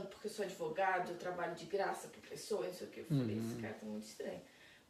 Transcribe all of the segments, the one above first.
porque eu sou advogado, eu trabalho de graça pra pessoa, não sei o que. Eu falei, esse cara tá muito estranho.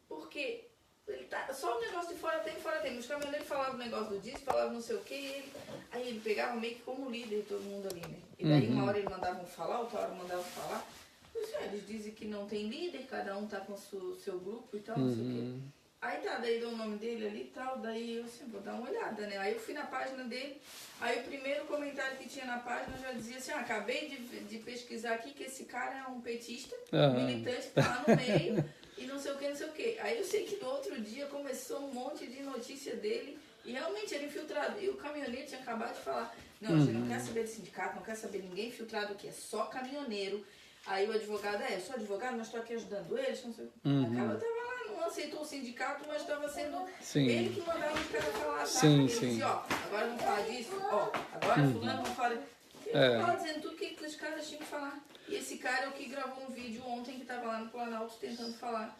Porque ele tá, só o negócio de fora tem, mas o caminhoneiro falava o negócio do disco, falava não sei o que, aí ele pegava meio que como líder de todo mundo ali, né? E daí uma hora ele mandava um falar, outra hora mandava falar. Eu disse, eles dizem que não tem líder, cada um tá com o seu grupo e tal, não sei o que. Aí tá, daí deu o nome dele ali e tal, daí eu assim, vou dar uma olhada, né? Aí eu fui na página dele, aí o primeiro comentário que tinha na página já dizia assim, acabei de pesquisar aqui que esse cara é um petista, militante que tá lá no meio, e não sei o que, não sei o que. Aí eu sei que no outro dia começou um monte de notícia dele, e realmente era infiltrado. E o caminhoneiro tinha acabado de falar, não, a gente não quer saber de sindicato, não quer saber ninguém infiltrado aqui, é só caminhoneiro. Aí o advogado, eu sou advogado, mas estou aqui ajudando eles, não sei o que. Acaba, tava lá, não aceitou o sindicato, mas estava sendo ele que mandava os caras falar, sabe? Ele dizia, ó, agora vamos falar disso, ó, agora fulano vamos falar. Ele ficava dizendo tudo que os caras tinham que falar. E esse cara é o que gravou um vídeo ontem que estava lá no Planalto tentando falar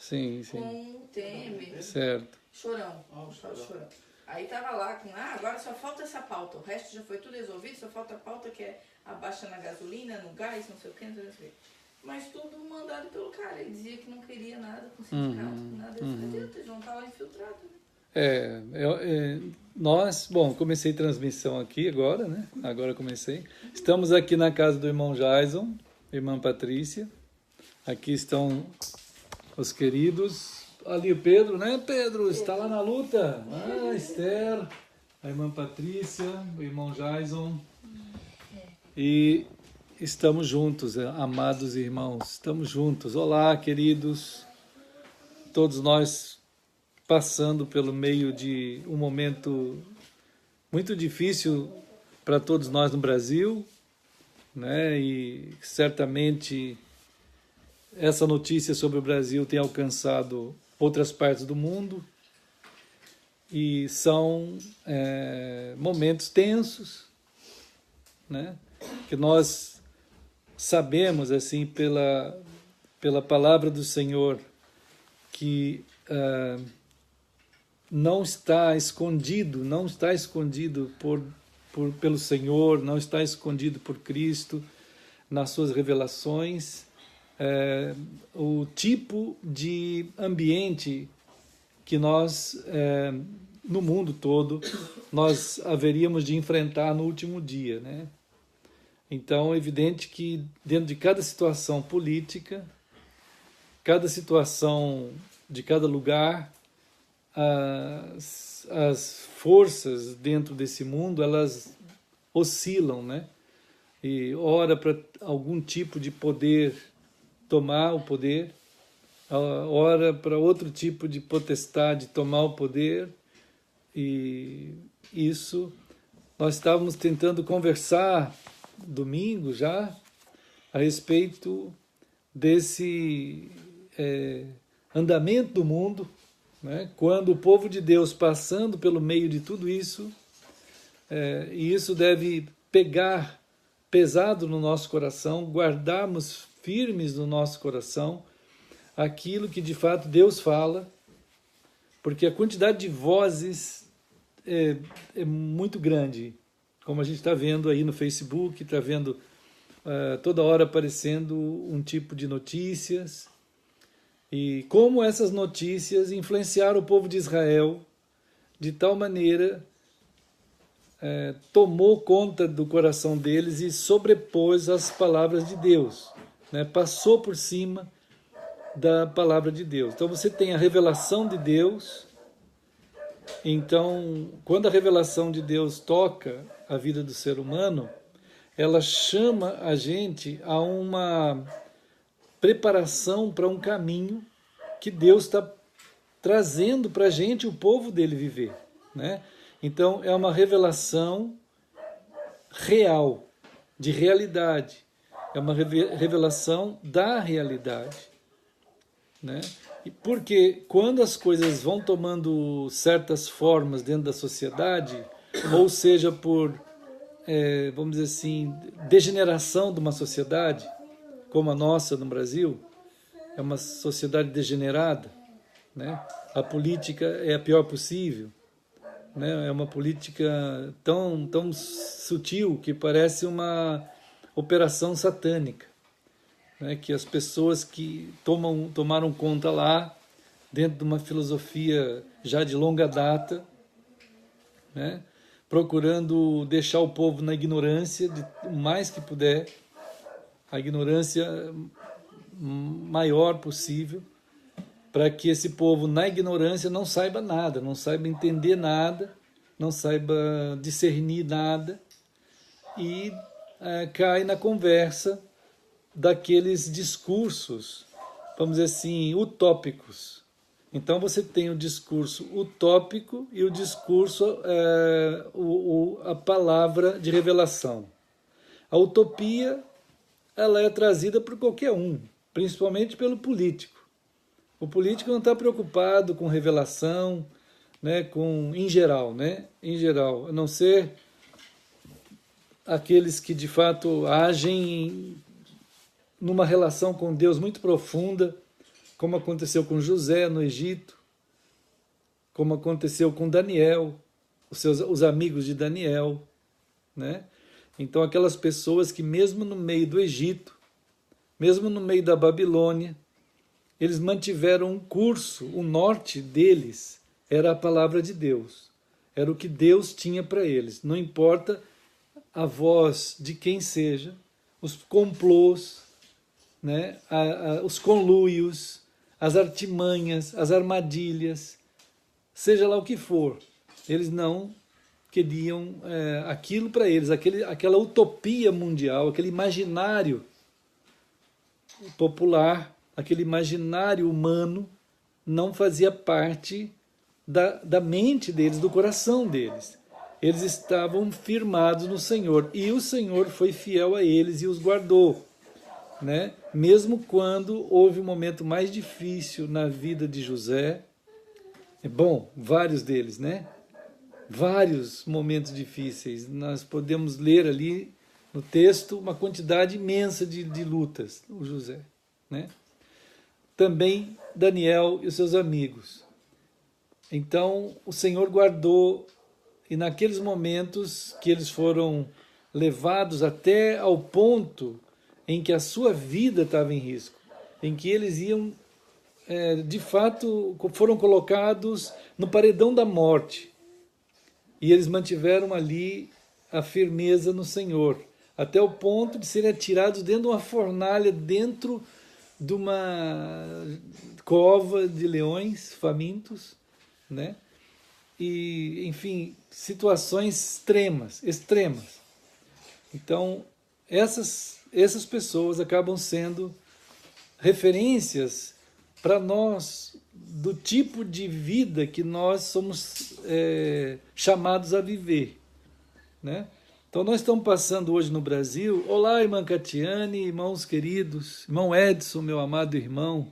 com o Temer. Certo. Chorão. Chorão. Aí tava lá com, agora só falta essa pauta, o resto já foi tudo resolvido, só falta a pauta que é a baixa na gasolina, no gás, não sei o que, não sei o que. Mas tudo mandado pelo cara. Ele dizia que não queria nada com o sindicato, nada. Eles vão estar lá infiltrados, né? Nós, comecei transmissão aqui agora, né? Agora comecei. Estamos aqui na casa do irmão Jason, irmã Patrícia. Aqui estão os queridos. Ali o Pedro, né, Pedro? Está lá na luta. Esther, a irmã Patrícia, o irmão Jason. E estamos juntos, amados irmãos. Estamos juntos. Olá, queridos. Todos nós passando pelo meio de um momento muito difícil para todos nós no Brasil, né? E certamente essa notícia sobre o Brasil tem alcançado outras partes do mundo e são momentos tensos, né? Que nós sabemos assim pela palavra do Senhor que não está escondido pelo Senhor, não está escondido por Cristo nas suas revelações, o tipo de ambiente que nós, no mundo todo, nós haveríamos de enfrentar no último dia, né? Então, é evidente que dentro de cada situação política, cada situação de cada lugar, as forças dentro desse mundo, elas oscilam, né? E ora para algum tipo de poder tomar o poder, ora para outro tipo de potestade tomar o poder, e isso nós estávamos tentando conversar domingo já a respeito desse andamento do mundo, né? Quando o povo de Deus passando pelo meio de tudo isso, e isso deve pegar pesado no nosso coração, guardarmos firmes no nosso coração aquilo que de fato Deus fala, porque a quantidade de vozes é muito grande, como a gente está vendo aí no Facebook, está vendo toda hora aparecendo um tipo de notícias, e como essas notícias influenciaram o povo de Israel de tal maneira, tomou conta do coração deles e sobrepôs as palavras de Deus, né? Passou por cima da palavra de Deus. Então você tem a revelação de Deus. Então, quando a revelação de Deus toca a vida do ser humano, ela chama a gente a uma preparação para um caminho que Deus está trazendo para a gente, o povo dele, viver, né? Então, é uma revelação real, de realidade. É uma revelação da realidade, né? Porque quando as coisas vão tomando certas formas dentro da sociedade, ou seja, por, vamos dizer assim, degeneração de uma sociedade, como a nossa no Brasil, é uma sociedade degenerada, né? A política é a pior possível, né? É uma política tão sutil que parece uma operação satânica, né, que as pessoas que tomaram conta lá, dentro de uma filosofia já de longa data, né, procurando deixar o povo na ignorância o mais que puder, a ignorância maior possível, para que esse povo, na ignorância, não saiba nada, não saiba entender nada, não saiba discernir nada, e cai na conversa daqueles discursos, vamos dizer assim, utópicos. Então você tem o discurso utópico e o discurso, a palavra de revelação. A utopia, ela é trazida por qualquer um, principalmente pelo político. O político não está preocupado com revelação, né, em geral, a não ser aqueles que de fato agem numa relação com Deus muito profunda, como aconteceu com José no Egito, como aconteceu com Daniel, os amigos de Daniel, né? Então aquelas pessoas que mesmo no meio do Egito, mesmo no meio da Babilônia, eles mantiveram um curso, o norte deles era a palavra de Deus, era o que Deus tinha para eles, não importa a voz de quem seja, os complôs, né, os conluios, as artimanhas, as armadilhas, seja lá o que for, eles não queriam aquilo para eles, aquela utopia mundial, aquele imaginário popular, aquele imaginário humano, não fazia parte da mente deles, do coração deles. Eles estavam firmados no Senhor, e o Senhor foi fiel a eles e os guardou, né? Mesmo quando houve um momento mais difícil na vida de José, vários deles, né? Vários momentos difíceis, nós podemos ler ali no texto uma quantidade imensa de lutas, o José, né? Também Daniel e os seus amigos. Então o Senhor guardou, e naqueles momentos que eles foram levados até ao ponto em que a sua vida estava em risco, em que eles iam, de fato, foram colocados no paredão da morte, e eles mantiveram ali a firmeza no Senhor, até o ponto de serem atirados dentro de uma fornalha, dentro de uma cova de leões famintos, né? E, enfim, situações extremas. Então, essas pessoas acabam sendo referências para nós do tipo de vida que nós somos chamados a viver, né? Então nós estamos passando hoje no Brasil. Olá, irmã Catiane, irmãos queridos, irmão Edson, meu amado irmão,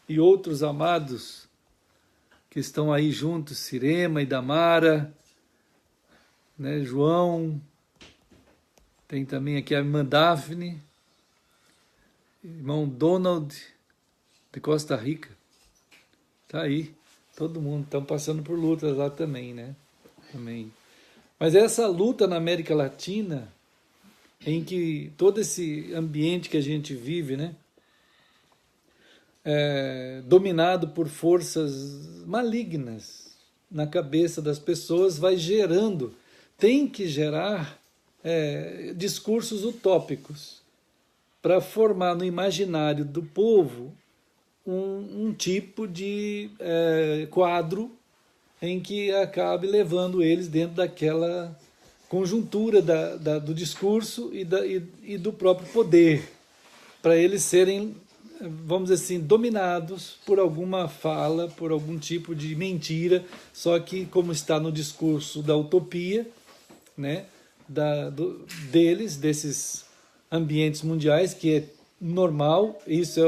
e outros amados que estão aí juntos, Cirema e Damara, né, João, tem também aqui a irmã Daphne, irmão Donald, de Costa Rica, tá aí, todo mundo, estão passando por lutas lá também, né, também. Mas essa luta na América Latina, em que todo esse ambiente que a gente vive, né, dominado por forças malignas na cabeça das pessoas, vai gerando, tem que gerar discursos utópicos para formar no imaginário do povo um tipo de quadro em que acabe levando eles dentro daquela conjuntura do discurso e do próprio poder, para eles serem, vamos dizer assim, dominados por alguma fala, por algum tipo de mentira, só que como está no discurso da utopia, né, desses ambientes mundiais, que é normal, isso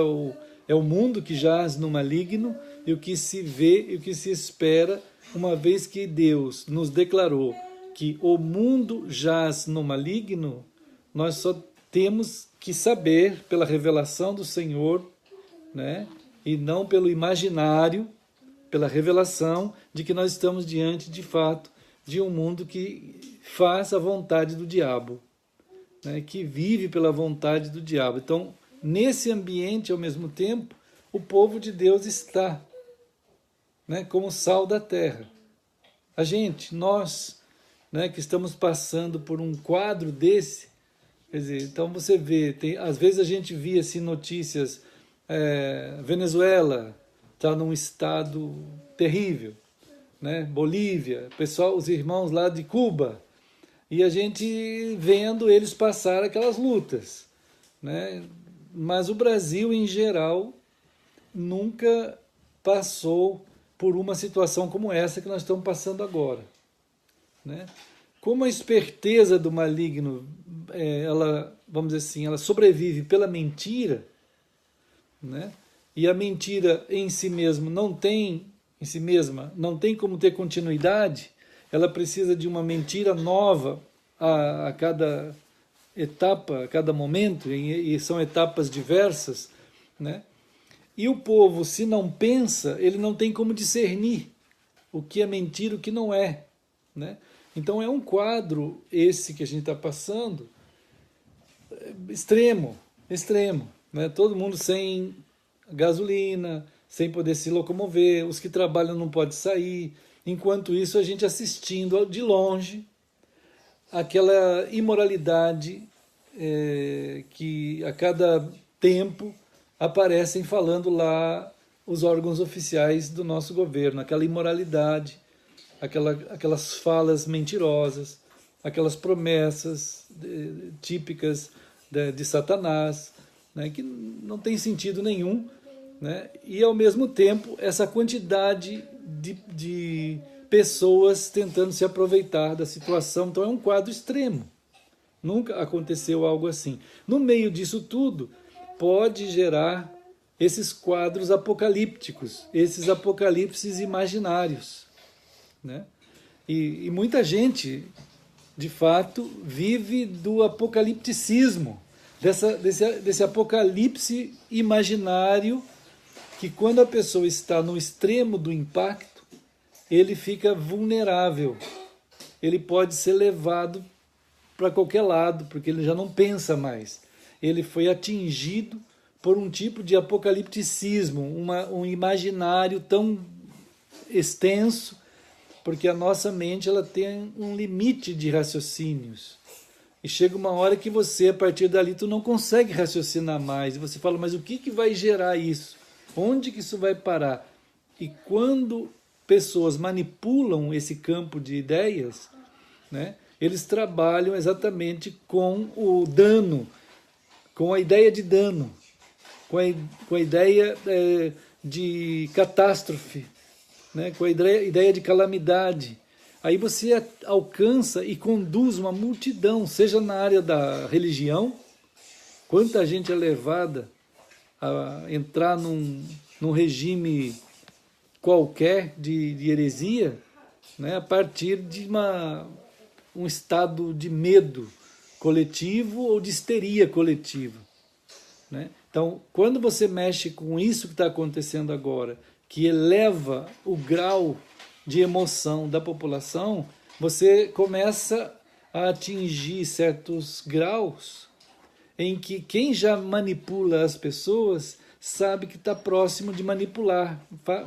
é o mundo que jaz no maligno, e o que se vê e o que se espera, uma vez que Deus nos declarou que o mundo jaz no maligno, nós só temos que saber pela revelação do Senhor, né, e não pelo imaginário, pela revelação de que nós estamos diante, de fato, de um mundo que faz a vontade do diabo, né, que vive pela vontade do diabo. Então, nesse ambiente, ao mesmo tempo, o povo de Deus está, né, como sal da terra. A gente, nós, né, que estamos passando por um quadro desse, quer dizer, então você vê, às vezes a gente via assim, notícias, Venezuela está num estado terrível, né? Bolívia, pessoal, os irmãos lá de Cuba, e a gente vendo eles passar aquelas lutas, né? Mas o Brasil, em geral, nunca passou por uma situação como essa que nós estamos passando agora, né? Como a esperteza do maligno, ela, vamos dizer assim, ela sobrevive pela mentira, né? E a mentira em si mesma não tem como ter continuidade, ela precisa de uma mentira nova a cada etapa, a cada momento, e são etapas diversas, né? E o povo, se não pensa, ele não tem como discernir o que é mentira e o que não é, né? Então é um quadro, esse que a gente está passando, extremo, né? Todo mundo sem gasolina, sem poder se locomover, os que trabalham não podem sair. Enquanto isso, a gente assistindo de longe aquela imoralidade que a cada tempo aparecem falando lá os órgãos oficiais do nosso governo, aquela imoralidade, aquelas falas mentirosas, aquelas promessas típicas de Satanás, né, que não tem sentido nenhum, né, e ao mesmo tempo essa quantidade de pessoas tentando se aproveitar da situação. Então é um quadro extremo, nunca aconteceu algo assim. No meio disso tudo pode gerar esses quadros apocalípticos, esses apocalipses imaginários, né? E muita gente, de fato, vive do apocalipticismo, desse apocalipse imaginário, que quando a pessoa está no extremo do impacto, ele fica vulnerável, ele pode ser levado para qualquer lado, porque ele já não pensa mais. Ele foi atingido por um tipo de apocalipticismo, um imaginário tão extenso, porque a nossa mente ela tem um limite de raciocínios. E chega uma hora que você, a partir dali, tu não consegue raciocinar mais. E você fala, mas o que vai gerar isso? Onde que isso vai parar? E quando pessoas manipulam esse campo de ideias, né, eles trabalham exatamente com o dano, com a ideia de dano, com a ideia de catástrofe, né, com a ideia de calamidade. Aí você alcança e conduz uma multidão, seja na área da religião, quanta gente é levada a entrar num regime qualquer de heresia, né, a partir de um estado de medo coletivo ou de histeria coletiva, né? Então, quando você mexe com isso que está acontecendo agora, que eleva o grau de emoção da população, você começa a atingir certos graus em que quem já manipula as pessoas sabe que está próximo de manipular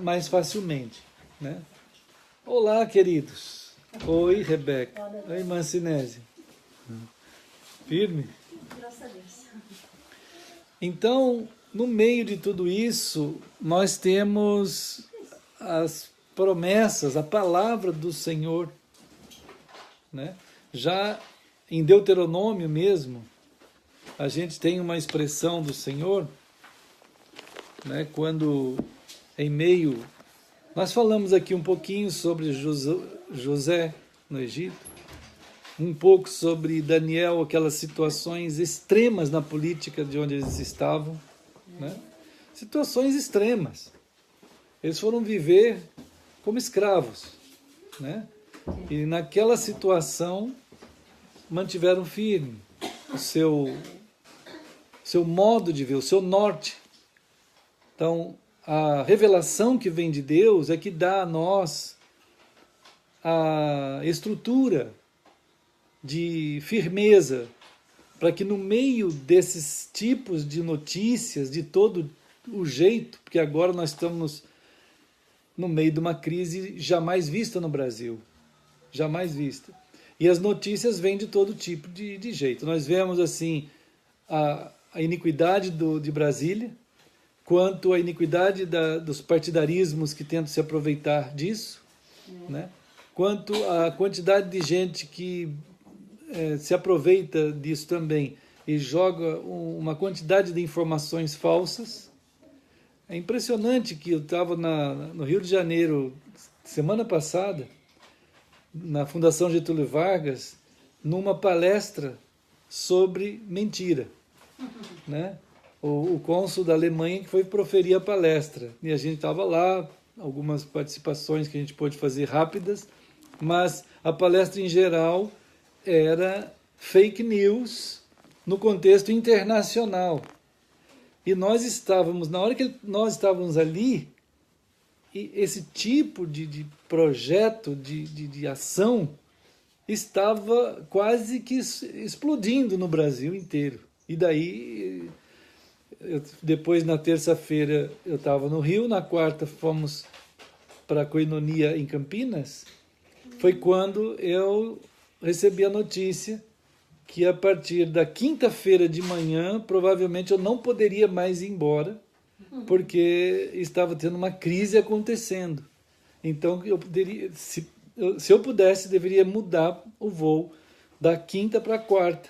mais facilmente, né? Olá, queridos. Oi, Rebeca. Oi, irmã Sinésia. Firme? Graças a Deus. Então, no meio de tudo isso, nós temos as promessas, a palavra do Senhor, né? Já em Deuteronômio mesmo, a gente tem uma expressão do Senhor, né? Quando em meio... Nós falamos aqui um pouquinho sobre José no Egito, um pouco sobre Daniel, aquelas situações extremas na política de onde eles estavam, né? Situações extremas. Eles foram viver como escravos, né? E naquela situação mantiveram firme o seu modo de ver, o seu norte. Então, a revelação que vem de Deus é que dá a nós a estrutura de firmeza para que no meio desses tipos de notícias, de todo o jeito, porque agora nós estamos no meio de uma crise jamais vista no Brasil, jamais vista. E as notícias vêm de todo tipo de jeito. Nós vemos assim a iniquidade de Brasília, quanto a iniquidade dos partidarismos que tentam se aproveitar disso, né? Quanto a quantidade de gente que se aproveita disso também e joga uma quantidade de informações falsas. É impressionante que eu estava no Rio de Janeiro semana passada, na Fundação Getúlio Vargas, numa palestra sobre mentira, né? O cônsul da Alemanha que foi proferir a palestra, e a gente estava lá, algumas participações que a gente pôde fazer rápidas, mas a palestra em geral era fake news no contexto internacional. E nós estávamos, na hora que nós estávamos ali, e esse tipo de projeto, de ação, estava quase que explodindo no Brasil inteiro. E daí, depois na terça-feira eu estava no Rio, na quarta fomos para a Koinonia em Campinas, foi quando eu recebi a notícia que a partir da quinta-feira de manhã, provavelmente eu não poderia mais ir embora, porque estava tendo uma crise acontecendo. Então, eu poderia, se eu pudesse, deveria mudar o voo da quinta para a quarta,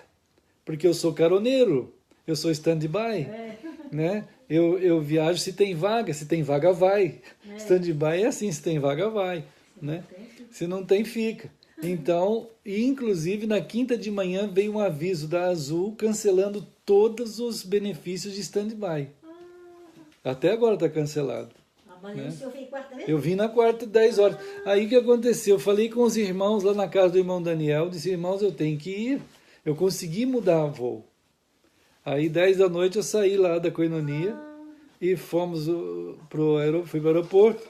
porque eu sou caroneiro, eu sou stand-by, né? Eu viajo se tem vaga vai. Stand-by é assim, se tem vaga vai, né? Se não tem, fica. Então, e inclusive na quinta de manhã veio um aviso da Azul cancelando todos os benefícios de stand-by. Até agora está cancelado. Mas né? o senhor veio quarta mesmo? Eu vim na quarta, 10 horas. Aí o que aconteceu? Eu falei com os irmãos lá na casa do irmão Daniel, disse, irmãos, eu tenho que ir. Eu consegui mudar o voo. Aí 10 da noite eu saí lá da Koinonia e fomos fui para o aeroporto,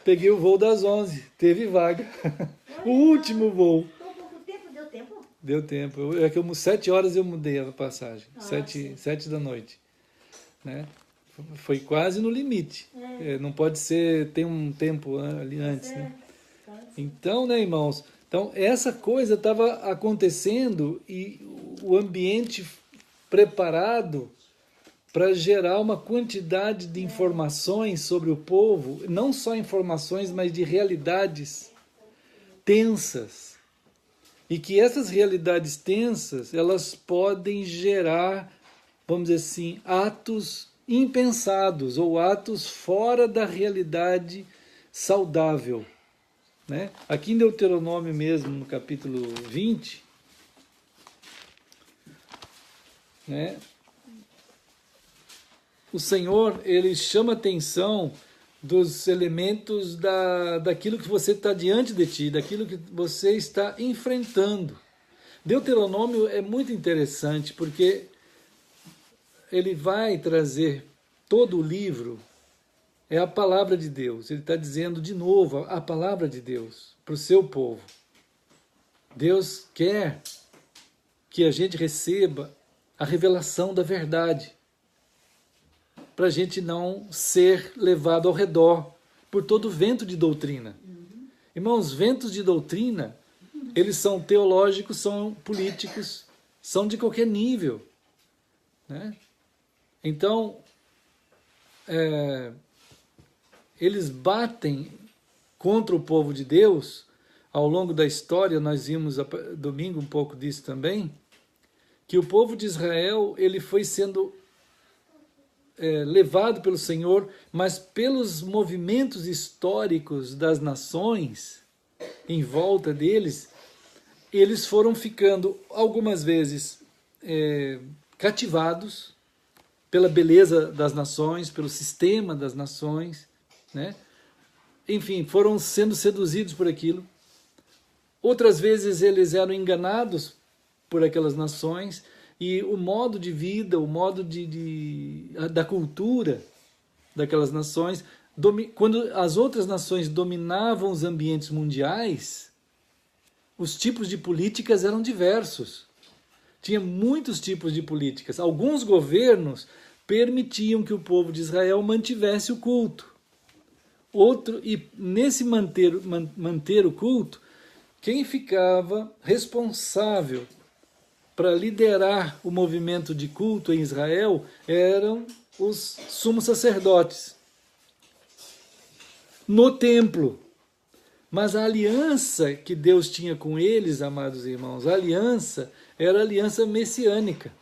peguei o voo das 11, teve vaga. O último voo. Por pouco tempo, deu tempo? Deu tempo. É que 7 horas eu mudei a passagem. 7 da noite. Né? Foi quase no limite. Não pode ser, tem um tempo ali antes. Né? Então, né, irmãos? Então, essa coisa estava acontecendo e o ambiente preparado para gerar uma quantidade de informações sobre o povo, não só informações, mas de realidades tensas. E que essas realidades tensas, elas podem gerar, vamos dizer assim, atos impensados ou atos fora da realidade saudável. Né? Aqui em Deuteronômio mesmo, no capítulo 20, né? O Senhor, ele chama atenção dos elementos daquilo que você está diante de ti, daquilo que você está enfrentando. Deuteronômio é muito interessante porque ele vai trazer todo o livro, é a palavra de Deus. Ele está dizendo de novo a palavra de Deus para o seu povo. Deus quer que a gente receba a revelação da verdade, para a gente não ser levado ao redor por todo vento de doutrina. Irmãos, ventos de doutrina, eles são teológicos, são políticos, são de qualquer nível. Né? Então, eles batem contra o povo de Deus. Ao longo da história, nós vimos domingo um pouco disso também, que o povo de Israel ele foi sendo levado pelo Senhor, mas pelos movimentos históricos das nações em volta deles, eles foram ficando algumas vezes cativados pela beleza das nações, pelo sistema das nações, né? Enfim, foram sendo seduzidos por aquilo. Outras vezes eles eram enganados por aquelas nações, e o modo de vida, o modo da cultura daquelas nações, quando as outras nações dominavam os ambientes mundiais, os tipos de políticas eram diversos. Tinha muitos tipos de políticas. Alguns governos permitiam que o povo de Israel mantivesse o culto. E nesse manter o culto, quem ficava responsável para liderar o movimento de culto em Israel eram os sumos sacerdotes no templo. Mas a aliança que Deus tinha com eles, amados irmãos, a aliança era a aliança messiânica,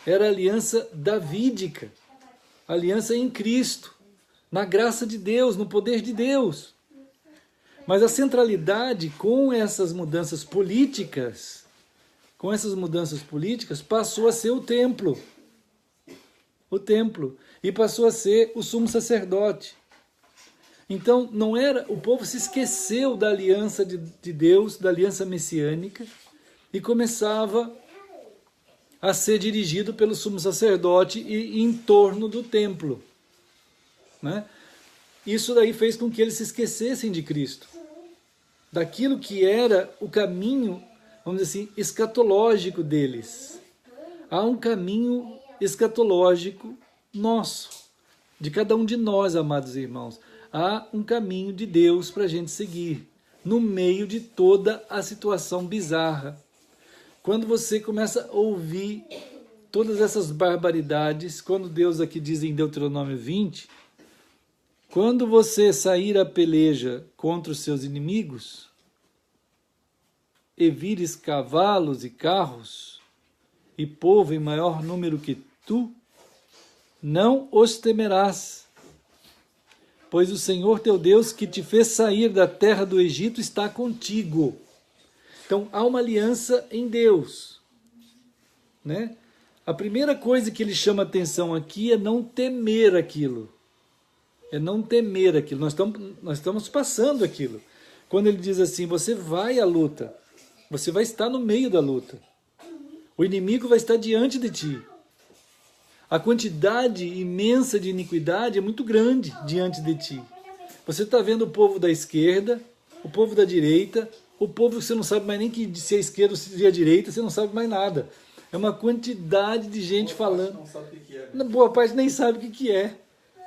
era a aliança davídica, a aliança em Cristo, na graça de Deus, no poder de Deus. Mas a centralidade com essas mudanças políticas, passou a ser o templo, e passou a ser o sumo sacerdote. Então, o povo se esqueceu da aliança de Deus, da aliança messiânica, e começava a ser dirigido pelo sumo sacerdote e em torno do templo. Né? Isso daí fez com que eles se esquecessem de Cristo, daquilo que era o caminho, vamos dizer assim, escatológico deles. Há um caminho escatológico nosso, de cada um de nós, amados irmãos. Há um caminho de Deus para a gente seguir, no meio de toda a situação bizarra. Quando você começa a ouvir todas essas barbaridades, quando Deus aqui diz em Deuteronômio 20, quando você sair a peleja contra os seus inimigos, e vires cavalos e carros, e povo em maior número que tu, não os temerás, pois o Senhor teu Deus, que te fez sair da terra do Egito, está contigo. Então, há uma aliança em Deus. Né? A primeira coisa que ele chama atenção aqui é não temer aquilo. Nós estamos passando aquilo. Quando ele diz assim, você vai à luta, você vai estar no meio da luta. O inimigo vai estar diante de ti. A quantidade imensa de iniquidade é muito grande diante de ti. Você está vendo o povo da esquerda, o povo da direita, o povo que você não sabe mais nem que se é esquerda ou se é direita, você não sabe mais nada. É uma quantidade de gente falando. Não sabe o que é. Boa parte nem sabe o que é.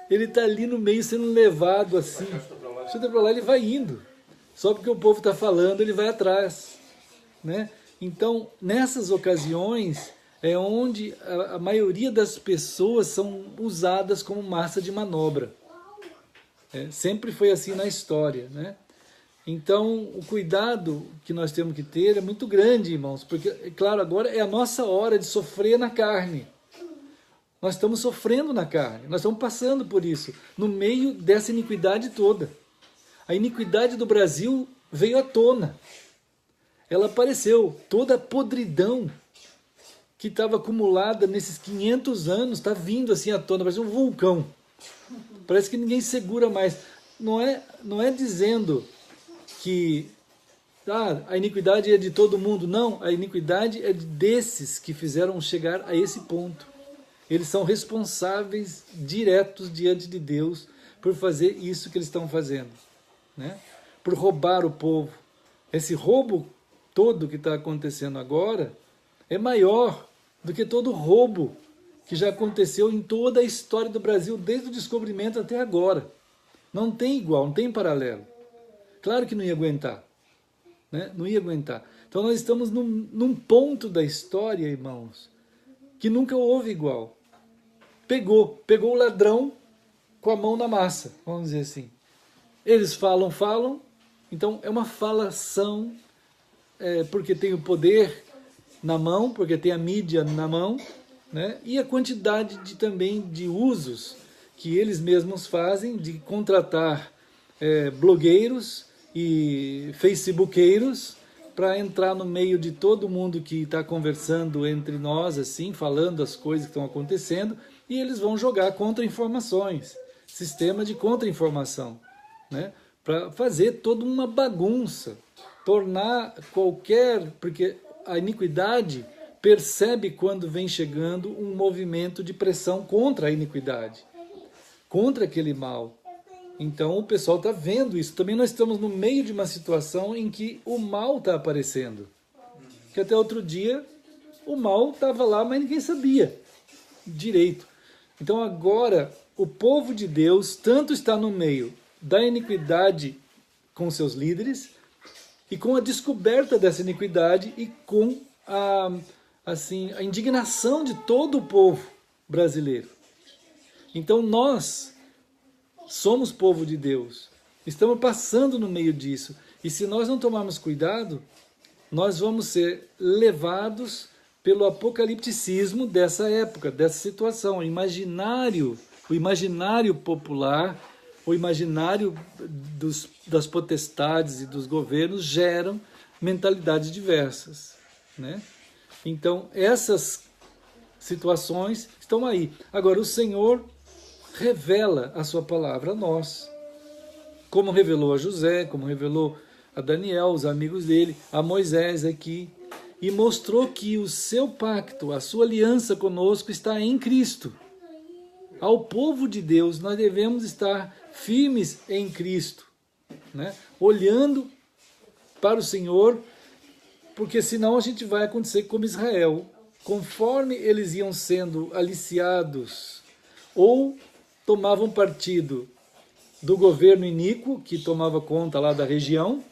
Ele está ali no meio sendo levado assim. Chuta para lá, ele vai indo. Só porque o povo está falando, ele vai atrás. Né? Então, nessas ocasiões, é onde a maioria das pessoas são usadas como massa de manobra. Sempre foi assim na história. Né? Então, o cuidado que nós temos que ter é muito grande, irmãos, porque, claro, agora é a nossa hora de sofrer na carne. Nós estamos sofrendo na carne, nós estamos passando por isso, no meio dessa iniquidade toda. A iniquidade do Brasil veio à tona. Ela apareceu, toda a podridão que estava acumulada nesses 500 anos está vindo assim à tona, parece um vulcão. Parece que ninguém segura mais. Não é dizendo que a iniquidade é de todo mundo. Não, a iniquidade é desses que fizeram chegar a esse ponto. Eles são responsáveis diretos diante de Deus por fazer isso que eles estão fazendo. Né? Por roubar o povo. Esse roubo todo que está acontecendo agora é maior do que todo roubo que já aconteceu em toda a história do Brasil, desde o descobrimento até agora. Não tem igual, não tem paralelo. Claro que não ia aguentar. Né? Não ia aguentar. Então nós estamos num ponto da história, irmãos, que nunca houve igual. Pegou o ladrão com a mão na massa, vamos dizer assim. Eles falam, então é uma falação, porque tem o poder na mão, porque tem a mídia na mão, né? E a quantidade também de usos que eles mesmos fazem de contratar blogueiros e facebookeiros para entrar no meio de todo mundo que está conversando entre nós, assim, falando as coisas que estão acontecendo, e eles vão jogar contra-informações, sistema de contra-informação, né? Para fazer toda uma bagunça, tornar porque a iniquidade percebe quando vem chegando um movimento de pressão contra a iniquidade, contra aquele mal. Então o pessoal está vendo isso. Também nós estamos no meio de uma situação em que o mal está aparecendo. Que até outro dia o mal estava lá, mas ninguém sabia direito. Então agora o povo de Deus tanto está no meio da iniquidade com seus líderes e com a descoberta dessa iniquidade e com a indignação de todo o povo brasileiro. Então nós somos povo de Deus, estamos passando no meio disso. E se nós não tomarmos cuidado, nós vamos ser levados pelo apocalipticismo dessa época, dessa situação. O imaginário popular, o imaginário das potestades e dos governos geram mentalidades diversas, né? Então, essas situações estão aí. Agora, o Senhor revela a sua palavra a nós, como revelou a José, como revelou a Daniel, os amigos dele, a Moisés aqui, e mostrou que o seu pacto, a sua aliança conosco está em Cristo. Ao povo de Deus, nós devemos estar firmes em Cristo, né? Olhando para o Senhor, porque senão a gente vai acontecer como Israel. Conforme eles iam sendo aliciados ou tomavam partido do governo iníquo, que tomava conta lá da região,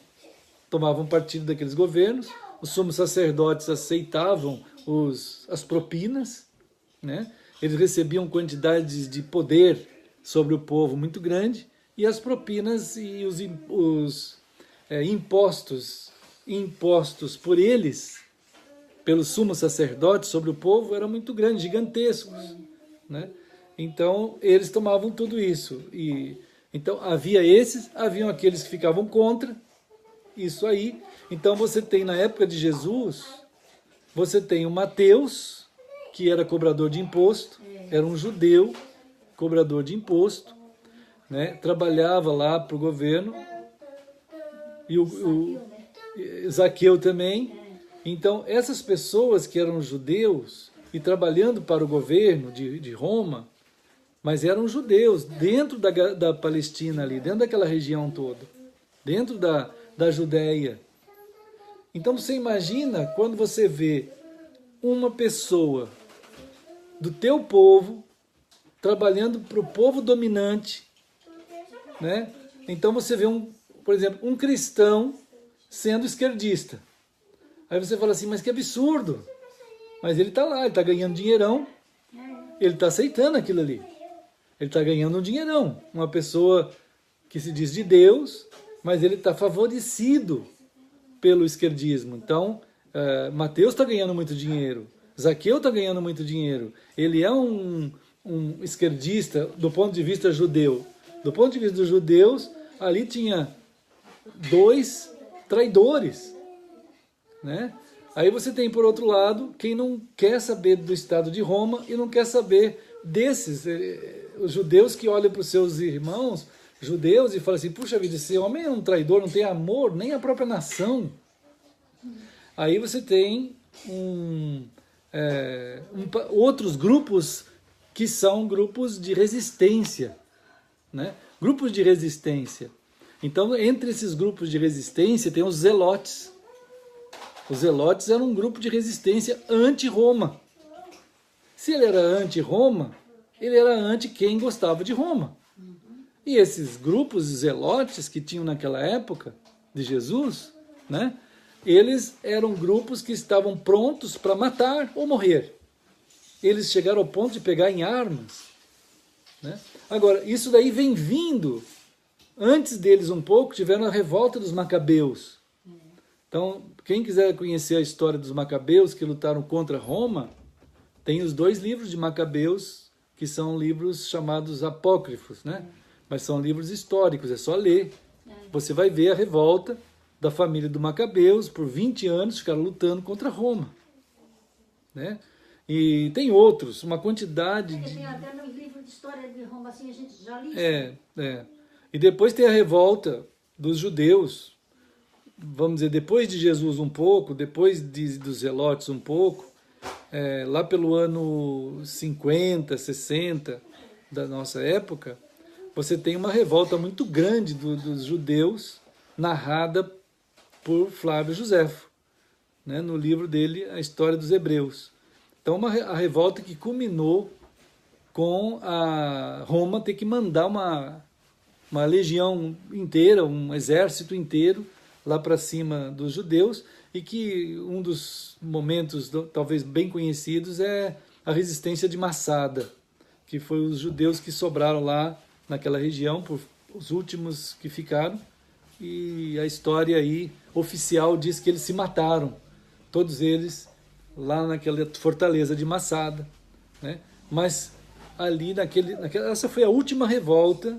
tomavam partido daqueles governos, os sumos sacerdotes aceitavam as propinas, né? Eles recebiam quantidades de poder sobre o povo muito grande, e as propinas e os impostos por eles, pelos sumos sacerdotes sobre o povo, eram muito grandes, gigantescos, né? Então, eles tomavam tudo isso. Então, haviam aqueles que ficavam contra isso aí. Então, você tem, na época de Jesus, você tem o Mateus, que era cobrador de imposto, era um judeu, cobrador de imposto, né? Trabalhava lá para o governo, e o Zaqueu também. Então, essas pessoas que eram judeus e trabalhando para o governo de Roma, mas eram judeus dentro da Palestina ali, dentro daquela região toda, dentro da Judéia. Então você imagina quando você vê uma pessoa do teu povo trabalhando para o povo dominante, né? Então você vê, por exemplo, um cristão sendo esquerdista. Aí você fala assim, mas que absurdo! Mas ele está lá, ele está ganhando dinheirão, ele está aceitando aquilo ali. Ele está ganhando um dinheirão. Uma pessoa que se diz de Deus, mas ele está favorecido pelo esquerdismo. Então, Mateus está ganhando muito dinheiro. Zaqueu está ganhando muito dinheiro. Ele é um esquerdista do ponto de vista judeu. Do ponto de vista dos judeus, ali tinha 2 traidores, né? Aí você tem, por outro lado, quem não quer saber do Estado de Roma e não quer saber desses, os judeus que olham para os seus irmãos judeus e falam assim, puxa vida, esse homem é um traidor, não tem amor, nem a própria nação. Aí você tem outros grupos que são grupos de resistência, né? Grupos de resistência. Então, entre esses grupos de resistência tem os zelotes. Os zelotes eram um grupo de resistência anti-Roma. Se ele era anti-Roma, ele era anti quem gostava de Roma. E esses grupos zelotes que tinham naquela época de Jesus, né, eles eram grupos que estavam prontos para matar ou morrer. Eles chegaram ao ponto de pegar em armas, né? Agora, isso daí vem vindo. Antes deles um pouco, tiveram a revolta dos Macabeus. Então, quem quiser conhecer a história dos Macabeus que lutaram contra Roma, tem os 2 livros de Macabeus, que são livros chamados apócrifos, né? Mas são livros históricos, é só ler. Você vai ver a revolta da família dos Macabeus, por 20 anos ficaram lutando contra Roma, né? E tem outros, uma quantidade de... Tem até no livro de história de Roma, assim, a gente já li. E depois tem a revolta dos judeus, vamos dizer, depois de Jesus um pouco, depois dos zelotes um pouco, lá pelo ano 50, 60 da nossa época, você tem uma revolta muito grande dos judeus, narrada por Flávio Joséfo. né, no livro dele, a história dos Hebreus. Então, a revolta que culminou com a Roma ter que mandar uma legião inteira, um exército inteiro lá para cima dos judeus, e que um dos momentos talvez bem conhecidos é a resistência de Massada, que foi os judeus que sobraram lá naquela região, os últimos que ficaram, e a história aí oficial diz que eles se mataram, todos eles, lá naquela fortaleza de Massada, né? Mas ali, essa foi a última revolta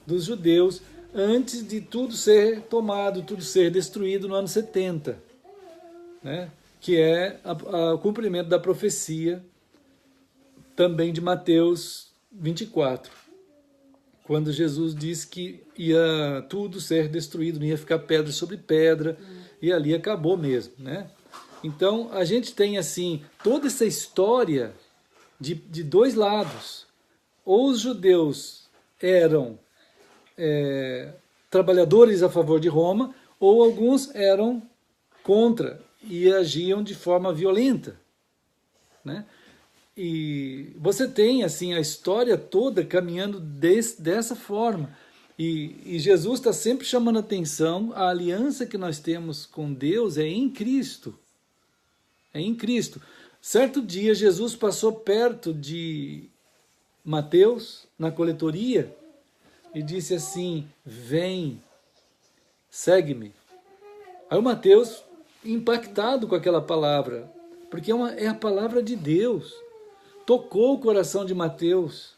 dos judeus antes de tudo ser tomado, tudo ser destruído no ano 70, né? Que é o cumprimento da profecia também de Mateus 24, quando Jesus disse que ia tudo ser destruído, não ia ficar pedra sobre pedra, e ali acabou mesmo, né? Então, a gente tem, assim, toda essa história de dois lados. Ou os judeus eram trabalhadores a favor de Roma, ou alguns eram contra e agiam de forma violenta, né? E você tem, assim, a história toda caminhando dessa forma. E Jesus está sempre chamando atenção, a aliança que nós temos com Deus é em Cristo. É em Cristo. Certo dia, Jesus passou perto de Mateus, na coletoria, e disse assim: vem, segue-me. Aí o Mateus, impactado com aquela palavra, porque é a palavra de Deus, tocou o coração de Mateus.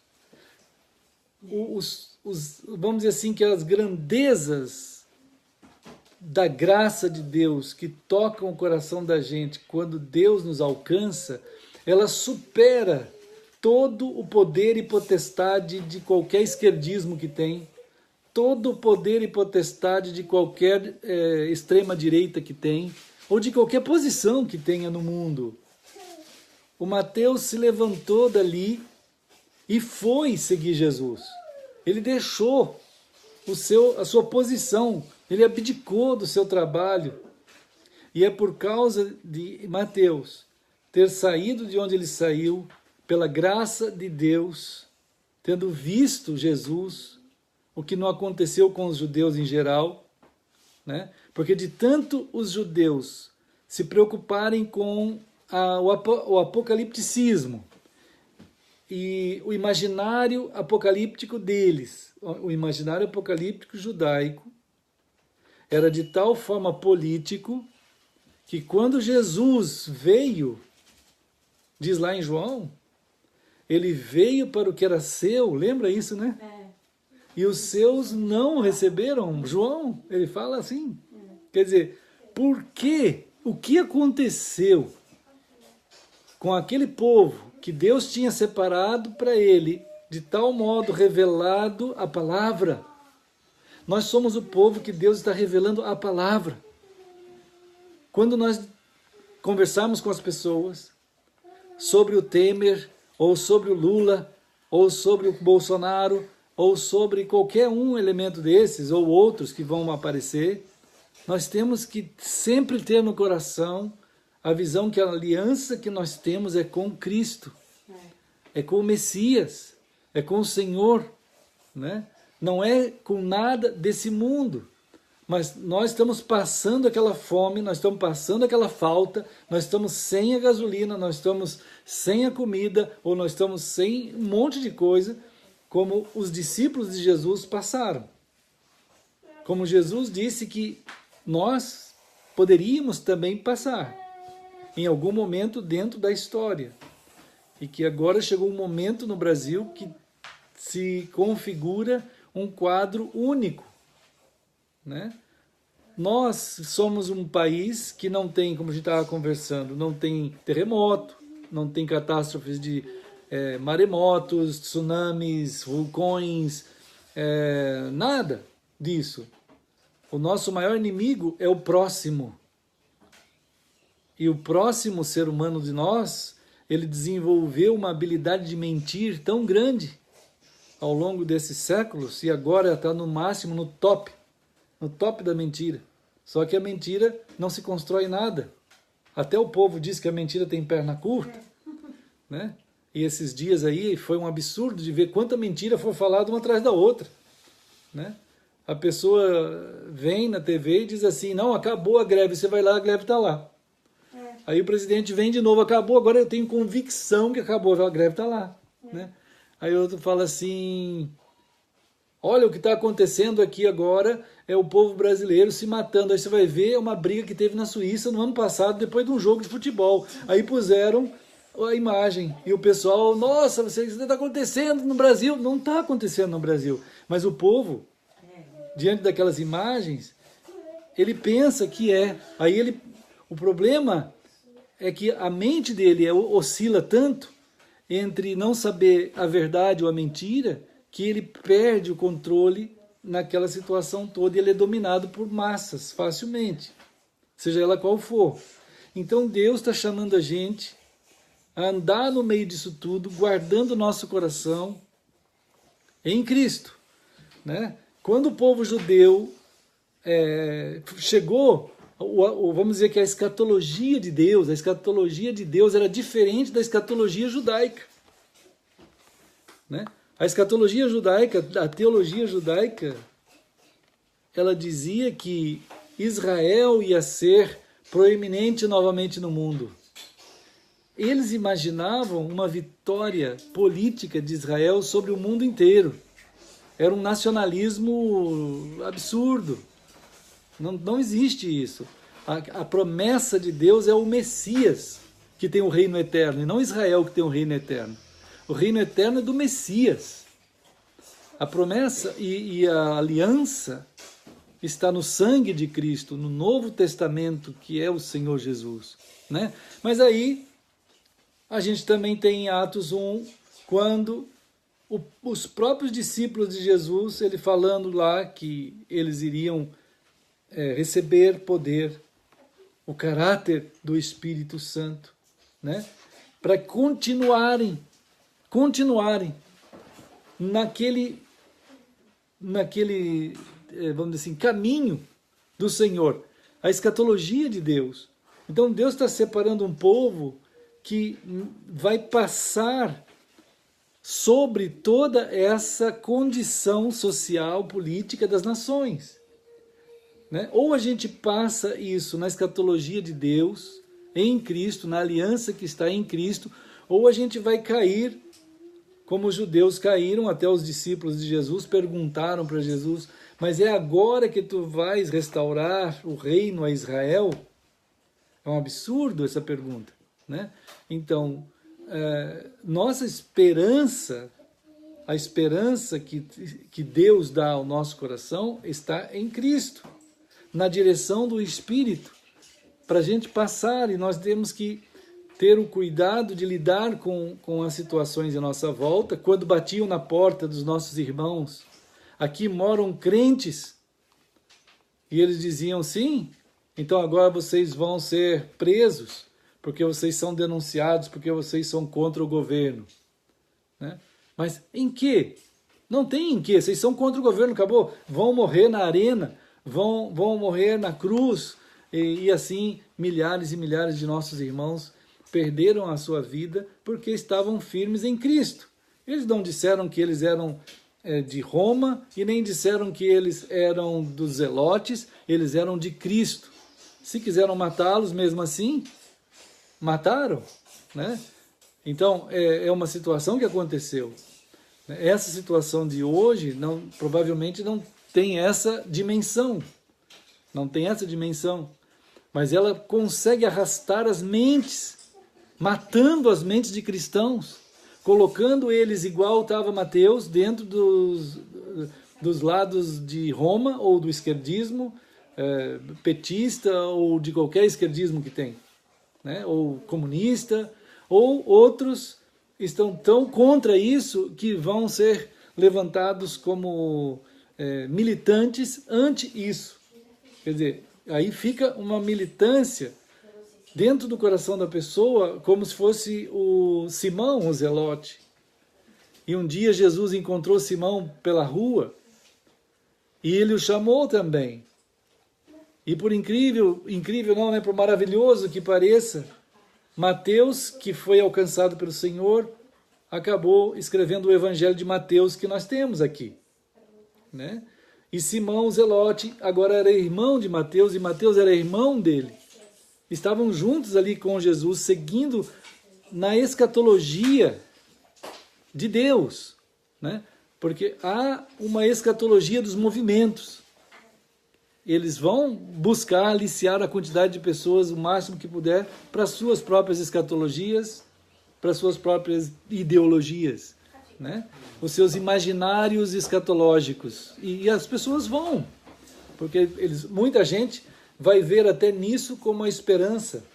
Vamos dizer assim, que as grandezas da graça de Deus que tocam o coração da gente quando Deus nos alcança, ela supera todo o poder e potestade de qualquer esquerdismo que tem, todo o poder e potestade de qualquer extrema-direita que tem, ou de qualquer posição que tenha no mundo. O Mateus se levantou dali e foi seguir Jesus. Ele deixou a sua posição, ele abdicou do seu trabalho. E é por causa de Mateus ter saído de onde ele saiu, pela graça de Deus, tendo visto Jesus, o que não aconteceu com os judeus em geral, né? Porque de tanto os judeus se preocuparem com o apocalipticismo e o imaginário apocalíptico deles, o imaginário apocalíptico judaico, era de tal forma político que quando Jesus veio, diz lá em João, ele veio para o que era seu, lembra isso, né? E os seus não receberam. João, ele fala assim. Quer dizer, por quê? O que aconteceu com aquele povo que Deus tinha separado para ele, de tal modo revelado a palavra? Nós somos o povo que Deus está revelando a palavra. Quando nós conversamos com as pessoas sobre o Temer, ou sobre o Lula, ou sobre o Bolsonaro, ou sobre qualquer um elemento desses, ou outros que vão aparecer, nós temos que sempre ter no coração a visão que a aliança que nós temos é com Cristo, é com o Messias, é com o Senhor, né? Não é com nada desse mundo, mas nós estamos passando aquela fome, nós estamos passando aquela falta, nós estamos sem a gasolina, nós estamos sem a comida, ou nós estamos sem um monte de coisa, como os discípulos de Jesus passaram. Como Jesus disse que nós poderíamos também passar em algum momento dentro da história. E que agora chegou um momento no Brasil que se configura um quadro único, né? Nós somos um país que não tem, como a gente estava conversando, não tem terremoto, não tem catástrofes de maremotos, tsunamis, vulcões, nada disso. O nosso maior inimigo é o próximo. E o próximo ser humano de nós, ele desenvolveu uma habilidade de mentir tão grande ao longo desses séculos, e agora está no máximo, no top da mentira. Só que a mentira não se constrói nada. Até o povo diz que a mentira tem perna curta, né? E esses dias aí foi um absurdo de ver quanta mentira foi falada uma atrás da outra, né? A pessoa vem na TV e diz assim, não, acabou a greve, você vai lá, a greve está lá. Aí o presidente vem de novo, acabou, agora eu tenho convicção que acabou, a greve está lá, né? Aí outro fala assim, olha o que está acontecendo aqui agora é o povo brasileiro se matando. Aí você vai ver, é uma briga que teve na Suíça no ano passado, depois de um jogo de futebol. Aí puseram a imagem e o pessoal, nossa, isso está acontecendo no Brasil. Não está acontecendo no Brasil, mas o povo, diante daquelas imagens, ele pensa que é. O problema é que a mente dele oscila tanto entre não saber a verdade ou a mentira, que ele perde o controle naquela situação toda e ele é dominado por massas facilmente, seja ela qual for. Então Deus está chamando a gente a andar no meio disso tudo, guardando o nosso coração em Cristo, né? Quando o povo judeu chegou, vamos dizer que a escatologia de Deus era diferente da escatologia judaica, né? A escatologia judaica, a teologia judaica, ela dizia que Israel ia ser proeminente novamente no mundo. Eles imaginavam uma vitória política de Israel sobre o mundo inteiro. Era um nacionalismo absurdo. Não existe isso. A promessa de Deus é o Messias que tem o reino eterno, e não Israel que tem o reino eterno. O reino eterno é do Messias. A promessa e a aliança está no sangue de Cristo, no Novo Testamento, que é o Senhor Jesus, né? Mas aí a gente também tem em Atos 1, quando os próprios discípulos de Jesus, ele falando lá que eles iriam receber poder, o caráter do Espírito Santo, né? Para continuarem naquele, vamos dizer assim, caminho do Senhor, a escatologia de Deus. Então Deus está separando um povo que vai passar sobre toda essa condição social, política das nações, né? Ou a gente passa isso na escatologia de Deus, em Cristo, na aliança que está em Cristo, ou a gente vai cair como os judeus caíram. Até os discípulos de Jesus perguntaram para Jesus, mas é agora que tu vais restaurar o reino a Israel? É um absurdo essa pergunta, né? Então, nossa esperança, a esperança que Deus dá ao nosso coração está em Cristo, na direção do Espírito, para a gente passar, e nós temos que ter o cuidado de lidar com as situações à nossa volta. Quando batiam na porta dos nossos irmãos, aqui moram crentes, e eles diziam, sim, então agora vocês vão ser presos, porque vocês são denunciados, porque vocês são contra o governo, né? Mas em quê? Não tem em quê, vocês são contra o governo, acabou, vão morrer na arena, vão morrer na cruz, e assim milhares e milhares de nossos irmãos perderam a sua vida porque estavam firmes em Cristo. Eles não disseram que eles eram de Roma e nem disseram que eles eram dos zelotes, eles eram de Cristo. Se quiseram matá-los mesmo assim, mataram, né? Então, é uma situação que aconteceu. Essa situação de hoje provavelmente não tem essa dimensão. Não tem essa dimensão. Mas ela consegue arrastar as mentes, matando as mentes de cristãos, colocando eles, igual estava Mateus, dentro dos lados de Roma, ou do esquerdismo, petista, ou de qualquer esquerdismo que tem, né? Ou comunista, ou outros estão tão contra isso que vão ser levantados como militantes ante isso. Quer dizer, aí fica uma militância dentro do coração da pessoa, como se fosse o Simão, o Zelote. E um dia Jesus encontrou Simão pela rua e ele o chamou também. E por incrível não, né, por maravilhoso que pareça, Mateus, que foi alcançado pelo Senhor, acabou escrevendo o Evangelho de Mateus que nós temos aqui, né? E Simão Zelote agora era irmão de Mateus, e Mateus era irmão dele. Estavam juntos ali com Jesus, seguindo na escatologia de Deus, né? Porque há uma escatologia dos movimentos. Eles vão buscar aliciar a quantidade de pessoas o máximo que puder para suas próprias escatologias, para suas próprias ideologias, né? Os seus imaginários escatológicos. E as pessoas vão, porque muita gente vai ver até nisso como a esperança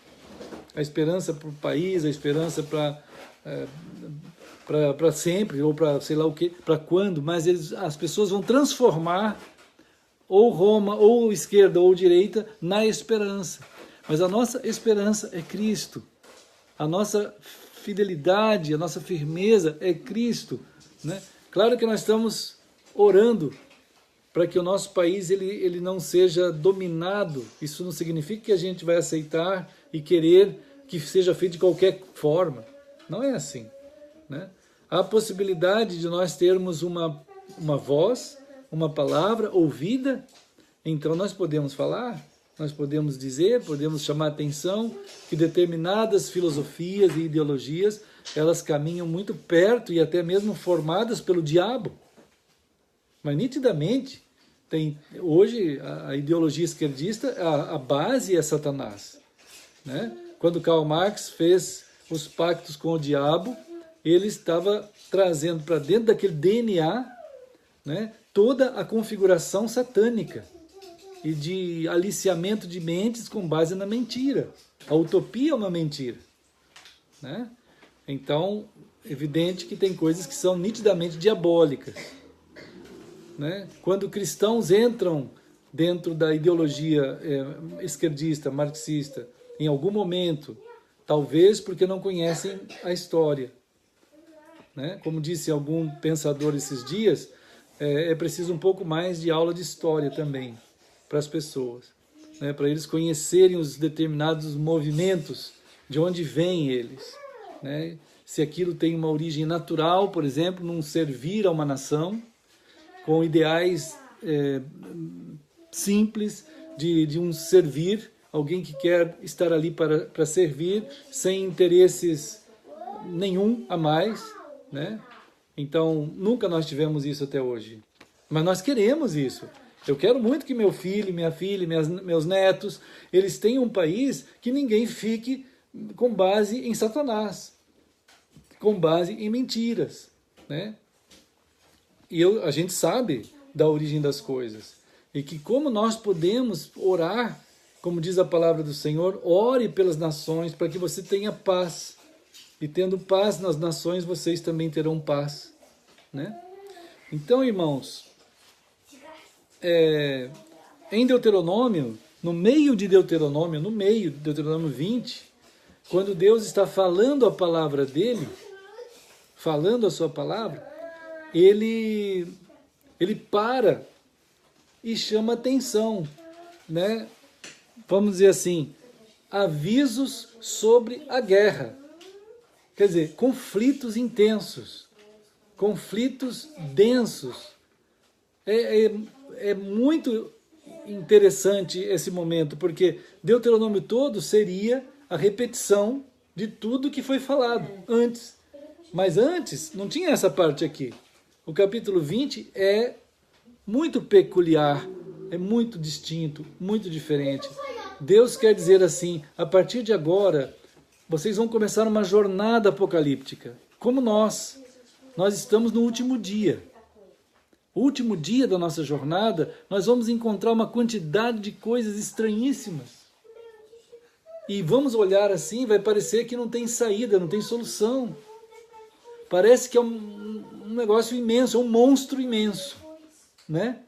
para o país, a esperança para sempre, ou para sei lá o quê, para quando, mas as pessoas vão transformar ou Roma, ou esquerda, ou direita, na esperança. Mas a nossa esperança é Cristo. A nossa fidelidade, a nossa firmeza é Cristo, né? Claro que nós estamos orando para que o nosso país ele não seja dominado. Isso não significa que a gente vai aceitar e querer que seja feito de qualquer forma. Não é assim, né? Há a possibilidade de nós termos uma voz, uma palavra ouvida, então nós podemos falar, nós podemos dizer, podemos chamar a atenção que determinadas filosofias e ideologias, elas caminham muito perto e até mesmo formadas pelo diabo. Mas nitidamente, hoje a ideologia esquerdista, a base é Satanás, né? Quando Karl Marx fez os pactos com o diabo, ele estava trazendo para dentro daquele DNA, né, toda a configuração satânica e de aliciamento de mentes com base na mentira. A utopia é uma mentira, né? Então, evidente que tem coisas que são nitidamente diabólicas, né? Quando cristãos entram dentro da ideologia esquerdista, marxista, em algum momento, talvez porque não conhecem a história, né? Como disse algum pensador esses dias, é preciso um pouco mais de aula de história também para as pessoas, né? Para eles conhecerem os determinados movimentos, de onde vêm eles, né? Se aquilo tem uma origem natural, por exemplo, num servir a uma nação, com ideais simples de um servir, alguém que quer estar ali para servir, sem interesses nenhum a mais, né? Então, nunca nós tivemos isso até hoje. Mas nós queremos isso. Eu quero muito que meu filho, minha filha, meus netos, eles tenham um país que ninguém fique com base em Satanás, com base em mentiras, né? E a gente sabe da origem das coisas. E que como nós podemos orar, como diz a palavra do Senhor, ore pelas nações para que você tenha paz. E tendo paz nas nações, vocês também terão paz, né? Então, irmãos, em Deuteronômio, no meio de Deuteronômio 20, quando Deus está falando a palavra dele, falando a sua palavra, ele para e chama atenção, né? Vamos dizer assim, avisos sobre a guerra. Quer dizer, conflitos intensos, conflitos densos. É muito interessante esse momento, porque Deuteronômio todo seria a repetição de tudo que foi falado antes. Mas antes, não tinha essa parte aqui. O capítulo 20 é muito peculiar, é muito distinto, muito diferente. Deus quer dizer assim, a partir de agora, vocês vão começar uma jornada apocalíptica, como nós estamos no último dia. O último dia da nossa jornada, nós vamos encontrar uma quantidade de coisas estranhíssimas. E vamos olhar assim, vai parecer que não tem saída, não tem solução. Parece que é um negócio imenso, é um monstro imenso, né?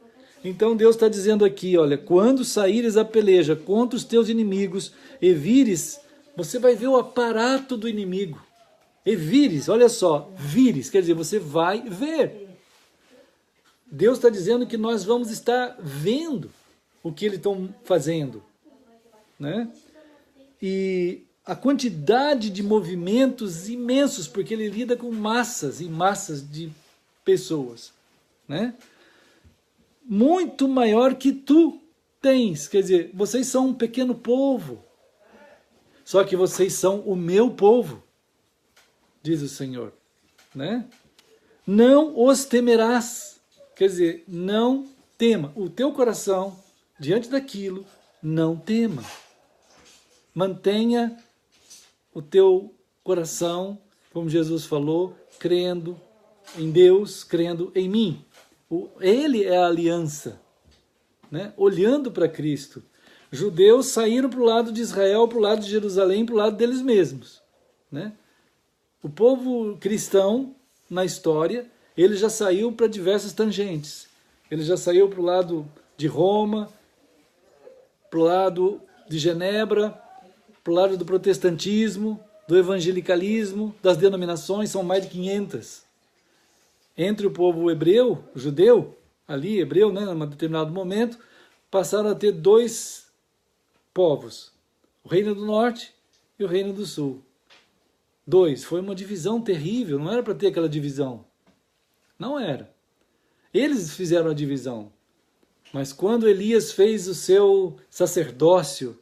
Então Deus está dizendo aqui, olha, quando saíres a peleja contra os teus inimigos e vires, você vai ver o aparato do inimigo. E vires, olha só, vires, quer dizer, você vai ver. Deus está dizendo que nós vamos estar vendo o que eles estão fazendo, né? E a quantidade de movimentos imensos, porque ele lida com massas e massas de pessoas, né? Muito maior que tu tens, quer dizer, vocês são um pequeno povo, só que vocês são o meu povo, diz o Senhor, né? Não os temerás, quer dizer, não tema, o teu coração, diante daquilo, não tema. Mantenha o teu coração, como Jesus falou, crendo em Deus, crendo em mim. Ele é a aliança, né? Olhando para Cristo. Judeus saíram para o lado de Israel, para o lado de Jerusalém, para o lado deles mesmos, né? O povo cristão, na história, ele já saiu para diversas tangentes. Ele já saiu para o lado de Roma, para o lado de Genebra, para o lado do protestantismo, do evangelicalismo, das denominações, são mais de 500. Entre o povo hebreu, judeu, ali, hebreu, né, em um determinado momento, passaram a ter dois povos, o Reino do Norte e o Reino do Sul. Dois, foi uma divisão terrível, não era para ter aquela divisão. Não era. Eles fizeram a divisão. Mas quando Elias fez o seu sacerdócio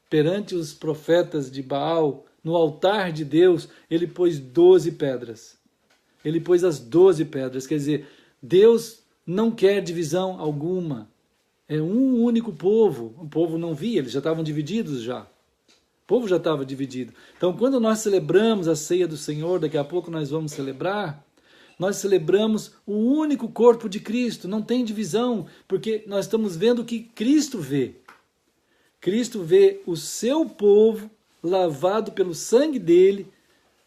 perante os profetas de Baal, no altar de Deus, ele pôs 12 pedras. Ele pôs as 12 pedras, quer dizer, Deus não quer divisão alguma. É um único povo. O povo não via, eles já estavam divididos já. O povo já estava dividido. Então, quando nós celebramos a ceia do Senhor, daqui a pouco nós vamos celebrar, nós celebramos o único corpo de Cristo, não tem divisão, porque nós estamos vendo o que Cristo vê. Cristo vê o seu povo lavado pelo sangue dele,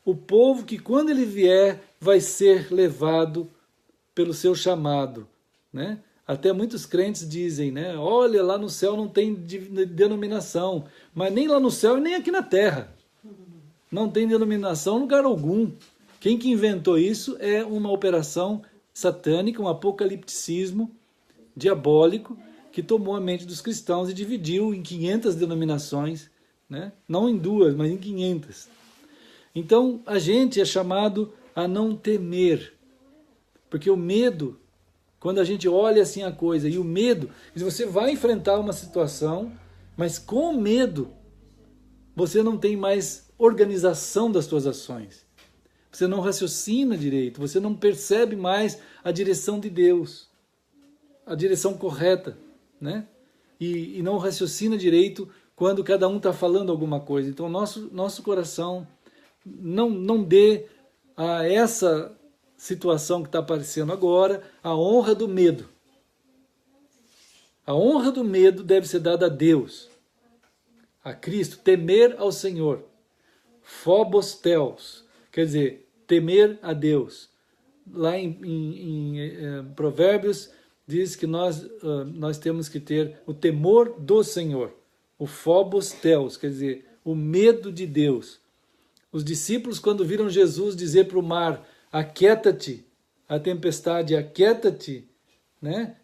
o povo que quando ele vier vai ser levado pelo seu chamado, né? Até muitos crentes dizem, né? Olha, lá no céu não tem denominação, mas nem lá no céu e nem aqui na terra. Não tem denominação em lugar algum. Quem que inventou isso é uma operação satânica, um apocalipticismo diabólico que tomou a mente dos cristãos e dividiu em 500 denominações, né? Não em 2, mas em 500. Então, a gente é chamado a não temer, porque o medo, quando a gente olha assim a coisa, e o medo, você vai enfrentar uma situação, mas com medo, você não tem mais organização das suas ações. Você não raciocina direito, você não percebe mais a direção de Deus, a direção correta, né? E não raciocina direito quando cada um está falando alguma coisa. Então, nosso coração não dê a essa situação que está aparecendo agora a honra do medo. A honra do medo deve ser dada a Deus, a Cristo, temer ao Senhor. Phobos Theos, quer dizer, temer a Deus. Lá em Provérbios diz que nós temos que ter o temor do Senhor. O Phobos Theos, quer dizer, o medo de Deus. Os discípulos, quando viram Jesus dizer para o mar, aquieta-te, a tempestade, aquieta-te, né?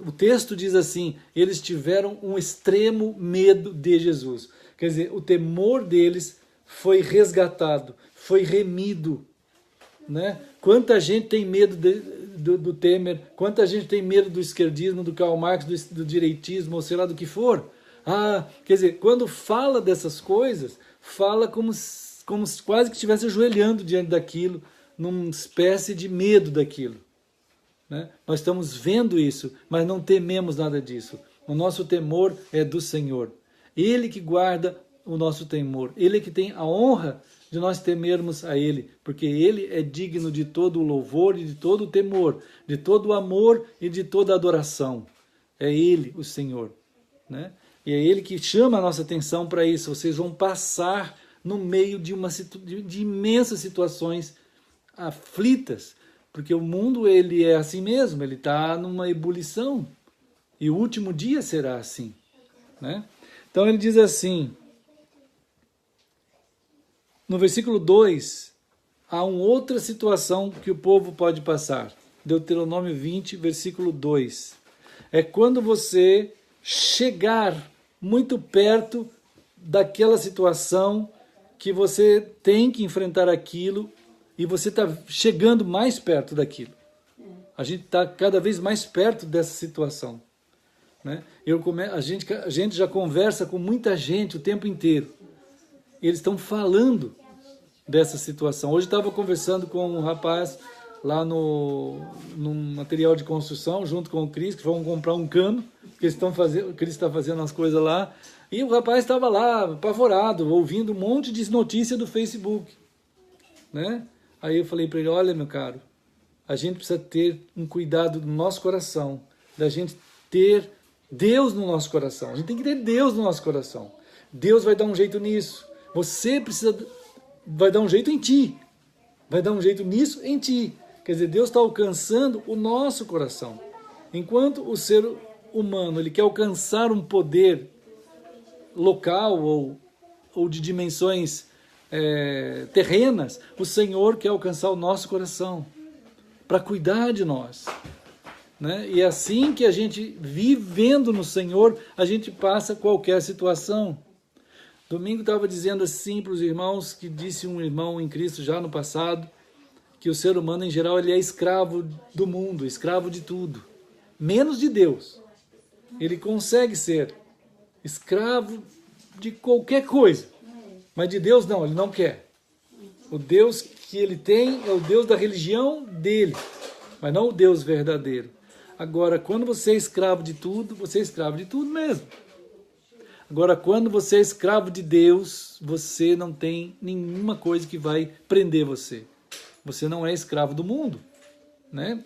O texto diz assim, eles tiveram um extremo medo de Jesus. Quer dizer, o temor deles foi resgatado, foi remido, né? Quanta gente tem medo do Temer, quanta gente tem medo do esquerdismo, do Karl Marx, do direitismo, ou sei lá do que for. Quer dizer, quando fala dessas coisas, fala como quase que estivesse ajoelhando diante daquilo, numa espécie de medo daquilo, né? Nós estamos vendo isso, mas não tememos nada disso. O nosso temor é do Senhor. Ele que guarda o nosso temor. Ele que tem a honra de nós temermos a Ele, porque Ele é digno de todo o louvor e de todo o temor, de todo o amor e de toda a adoração. É Ele, o Senhor, né? E é Ele que chama a nossa atenção para isso. Vocês vão passar no meio de imensas situações aflitas, porque o mundo ele é assim mesmo, ele está numa ebulição, e o último dia será assim, né? Então ele diz assim, no versículo 2, há uma outra situação que o povo pode passar. Deuteronômio 20, versículo 2. É quando você chegar muito perto daquela situação que você tem que enfrentar aquilo e você está chegando mais perto daquilo. A gente está cada vez mais perto dessa situação, né? A gente já conversa com muita gente o tempo inteiro. Eles estão falando dessa situação. Hoje estava conversando com um rapaz lá no material de construção, junto com o Cris, que vão comprar um cano, que o Cris está fazendo as coisas lá, e o rapaz estava lá, apavorado, ouvindo um monte de notícia do Facebook, né? Aí eu falei para ele, olha, meu caro, a gente precisa ter um cuidado no nosso coração, da gente ter Deus no nosso coração. A gente tem que ter Deus no nosso coração. Deus vai dar um jeito nisso. Você vai dar um jeito em ti. Vai dar um jeito nisso em ti. Quer dizer, Deus está alcançando o nosso coração. Enquanto o ser humano ele quer alcançar um poder local ou de dimensões terrenas, o Senhor quer alcançar o nosso coração para cuidar de nós, né? E assim que a gente vivendo no Senhor, a gente passa qualquer situação. Domingo estava dizendo assim para os irmãos, que disse um irmão em Cristo já no passado, que o ser humano em geral ele é escravo do mundo, escravo de tudo, menos de Deus. Ele consegue ser escravo de qualquer coisa, mas de Deus não, ele não quer. O Deus que ele tem é o Deus da religião dele, mas não o Deus verdadeiro. Agora, quando você é escravo de tudo, você é escravo de tudo mesmo. Agora, quando você é escravo de Deus, você não tem nenhuma coisa que vai prender você. Você não é escravo do mundo, né?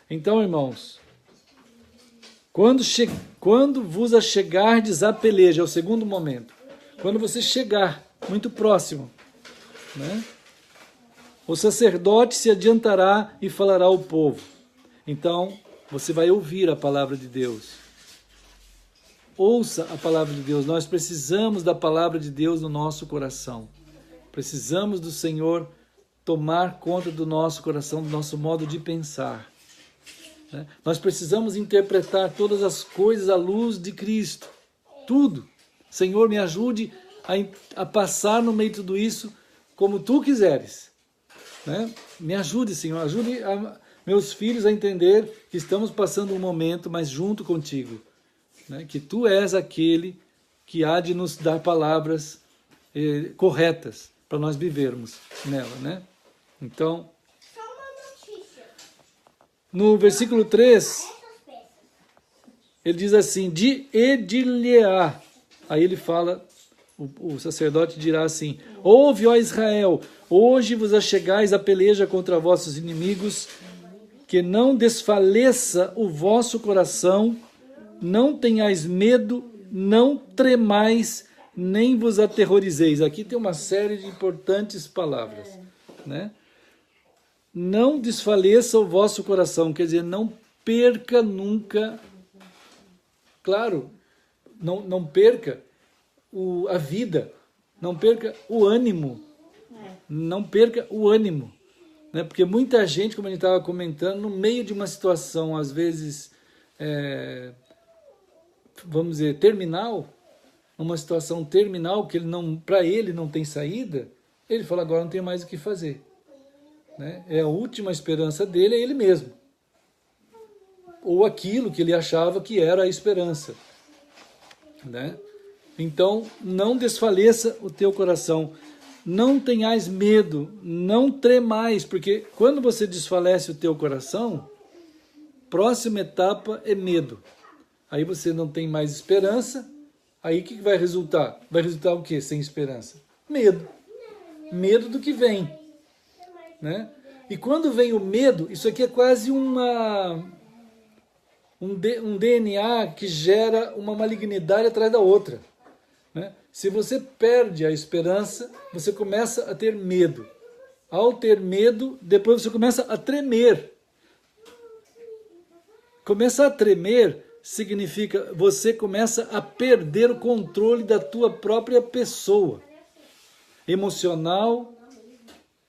Então, irmãos, quando vos achegardes à peleja, é o segundo momento. Quando você chegar muito próximo, né? O sacerdote se adiantará e falará ao povo. Então, você vai ouvir a palavra de Deus. Ouça a palavra de Deus. Nós precisamos da palavra de Deus no nosso coração. Precisamos do Senhor tomar conta do nosso coração, do nosso modo de pensar, né? Nós precisamos interpretar todas as coisas à luz de Cristo. Tudo. Senhor, me ajude a passar no meio de tudo isso como Tu quiseres, né? Me ajude, Senhor. Ajude meus filhos a entender que estamos passando um momento, mas junto contigo, né? Que Tu és aquele que há de nos dar palavras corretas para nós vivermos nela, né? Então, no versículo 3, ele diz assim, dir-lhe-á. Aí ele fala, o sacerdote dirá assim, ouve, ó Israel, hoje vos achegais a peleja contra vossos inimigos, que não desfaleça o vosso coração, não tenhais medo, não tremais, nem vos aterrorizeis. Aqui tem uma série de importantes palavras, né? Não desfaleça o vosso coração, quer dizer, não perca nunca, claro, não perca a vida, não perca o ânimo, não perca o ânimo, né? Porque muita gente, como a gente estava comentando, no meio de uma situação, às vezes, vamos dizer, terminal, uma situação terminal, que para ele não tem saída, ele fala, agora não tem mais o que fazer, né? É a última esperança dele, é ele mesmo. Ou aquilo que ele achava que era a esperança, né? Então, não desfaleça o teu coração, não tenhais medo, não tremais, porque quando você desfalece o teu coração, próxima etapa é medo. Aí você não tem mais esperança, aí o que vai resultar? Vai resultar o quê? Sem esperança? Medo. Medo do que vem, né? E quando vem o medo, isso aqui é quase um DNA que gera uma malignidade atrás da outra, né? Se você perde a esperança, você começa a ter medo. Ao ter medo, depois você começa a tremer. Começar a tremer significa você começa a perder o controle da tua própria pessoa, emocional,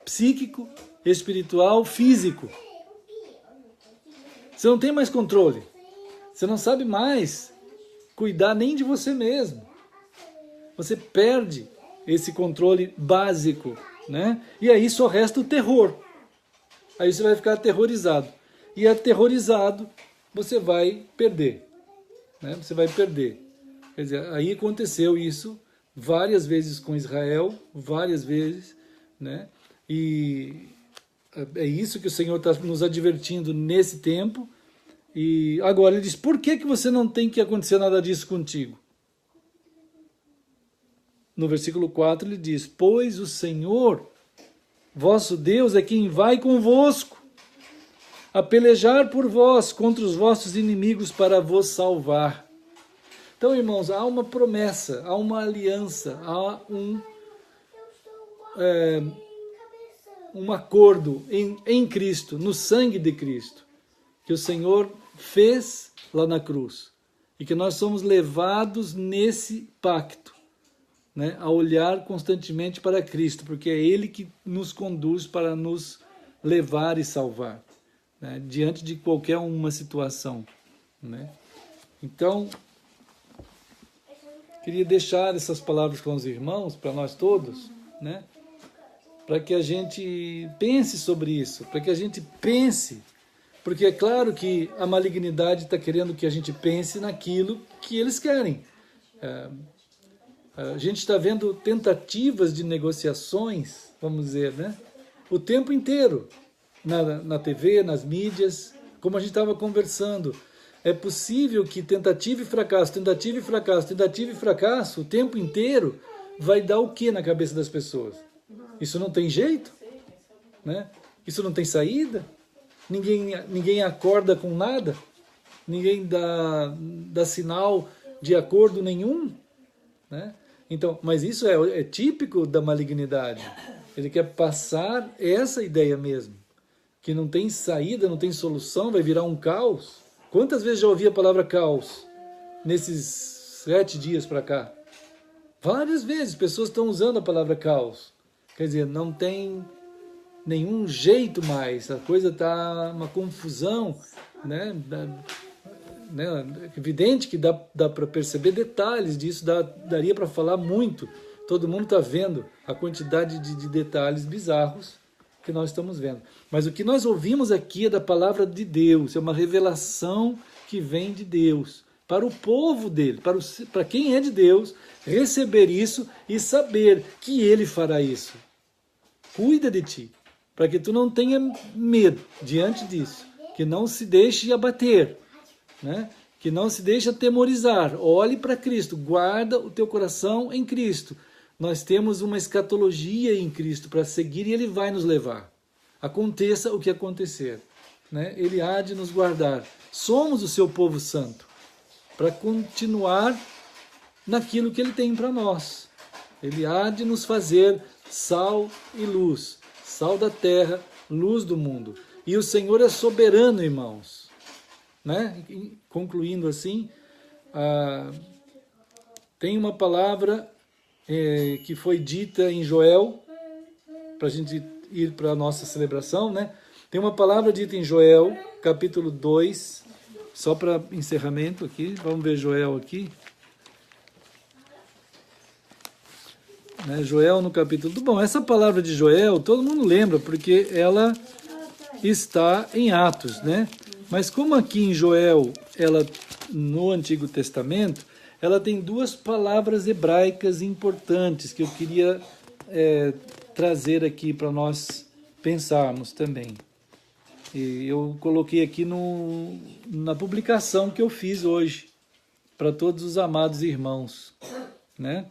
psíquico, espiritual, físico. Você não tem mais controle. Você não sabe mais cuidar nem de você mesmo. Você perde esse controle básico, né? E aí só resta o terror. Aí você vai ficar aterrorizado. E aterrorizado, você vai perder, né? Você vai perder. Quer dizer, aí aconteceu isso várias vezes com Israel, várias vezes, né? E é isso que o Senhor está nos advertindo nesse tempo. E agora ele diz, por que você não tem que acontecer nada disso contigo? No versículo 4 ele diz, pois o Senhor, vosso Deus, é quem vai convosco, a pelejar por vós contra os vossos inimigos para vos salvar. Então, irmãos, há uma promessa, há uma aliança, há um acordo em Cristo, no sangue de Cristo, que o Senhor fez lá na cruz. E que nós somos levados nesse pacto, né, a olhar constantemente para Cristo, porque é Ele que nos conduz para nos levar e salvar, né, diante de qualquer uma situação, né? Então, queria deixar essas palavras com os irmãos, para nós todos, né, para que a gente pense sobre isso, para que a gente pense, porque é claro que a malignidade está querendo que a gente pense naquilo que eles querem. A gente está vendo tentativas de negociações, vamos dizer, né? O tempo inteiro, na TV, nas mídias, como a gente estava conversando. É possível que tentativa e fracasso, tentativa e fracasso, tentativa e fracasso, o tempo inteiro, vai dar o que na cabeça das pessoas? Isso não tem jeito, né? Isso não tem saída, ninguém acorda com nada, ninguém dá sinal de acordo nenhum, né? Então, mas isso é típico da malignidade. Ele quer passar essa ideia mesmo, que não tem saída, não tem solução, vai virar um caos. Quantas vezes já ouvi a palavra caos nesses 7 dias para cá? Várias vezes pessoas estão usando a palavra caos. Quer dizer, não tem nenhum jeito mais, a coisa está uma confusão, né? É evidente que dá para perceber detalhes disso, daria para falar muito. Todo mundo está vendo a quantidade de detalhes bizarros que nós estamos vendo. Mas o que nós ouvimos aqui é da palavra de Deus, é uma revelação que vem de Deus, para o povo dele, para quem é de Deus, receber isso e saber que ele fará isso. Cuida de ti, para que tu não tenha medo diante disso, que não se deixe abater, né? Que não se deixe atemorizar. Olhe para Cristo, guarda o teu coração em Cristo. Nós temos uma escatologia em Cristo para seguir e Ele vai nos levar. Aconteça o que acontecer, né? Ele há de nos guardar. Somos o seu povo santo, para continuar naquilo que Ele tem para nós. Ele há de nos fazer sal e luz, sal da terra, luz do mundo. E o Senhor é soberano, irmãos. Né? Concluindo assim, tem uma palavra que foi dita em Joel, para a gente ir para a nossa celebração, né? Tem uma palavra dita em Joel, capítulo 2, só para encerramento aqui, vamos ver Joel aqui. Né? Joel no capítulo... Bom, essa palavra de Joel, todo mundo lembra, porque ela está em Atos, né? Mas como aqui em Joel, ela no Antigo Testamento, ela tem 2 palavras hebraicas importantes que eu queria trazer aqui para nós pensarmos também. E eu coloquei aqui na publicação que eu fiz hoje, para todos os amados irmãos, né?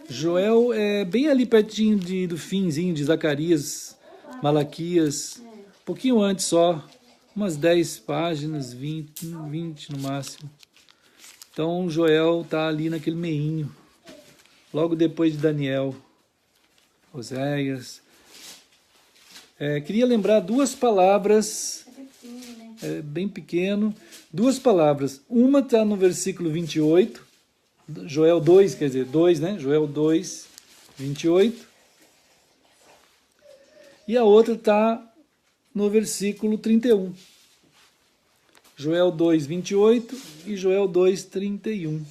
Joel é bem ali pertinho do finzinho de Zacarias, Malaquias, um pouquinho antes só, umas 10 páginas, 20 no máximo. Então Joel está ali naquele meinho, logo depois de Daniel, Oséias. Queria lembrar 2 palavras, bem pequeno, 2 palavras. Uma está no versículo 28, Joel 2, quer dizer, 2, né? Joel 2, 28. E a outra está no versículo 31. Joel 2, 28 e Joel 2, 31.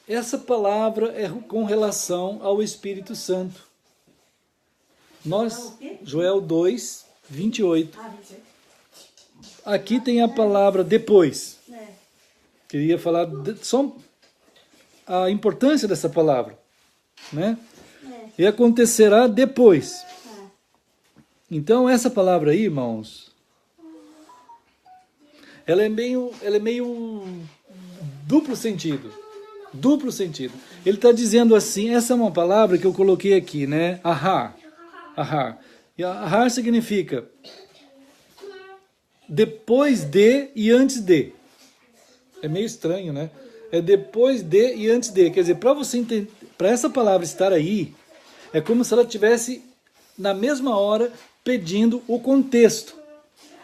Essa palavra é com relação ao Espírito Santo. Joel 2, 28. Aqui tem a palavra depois. Queria falar só a importância dessa palavra, né? E acontecerá depois. Então essa palavra aí, irmãos, ela é meio duplo sentido. Duplo sentido. Ele está dizendo assim, essa é uma palavra que eu coloquei aqui, né? Ahar. Ahar. E ahar significa depois de e antes de. É meio estranho, né? É depois de e antes de. Quer dizer, para você entender, para essa palavra estar aí, é como se ela estivesse na mesma hora pedindo o contexto.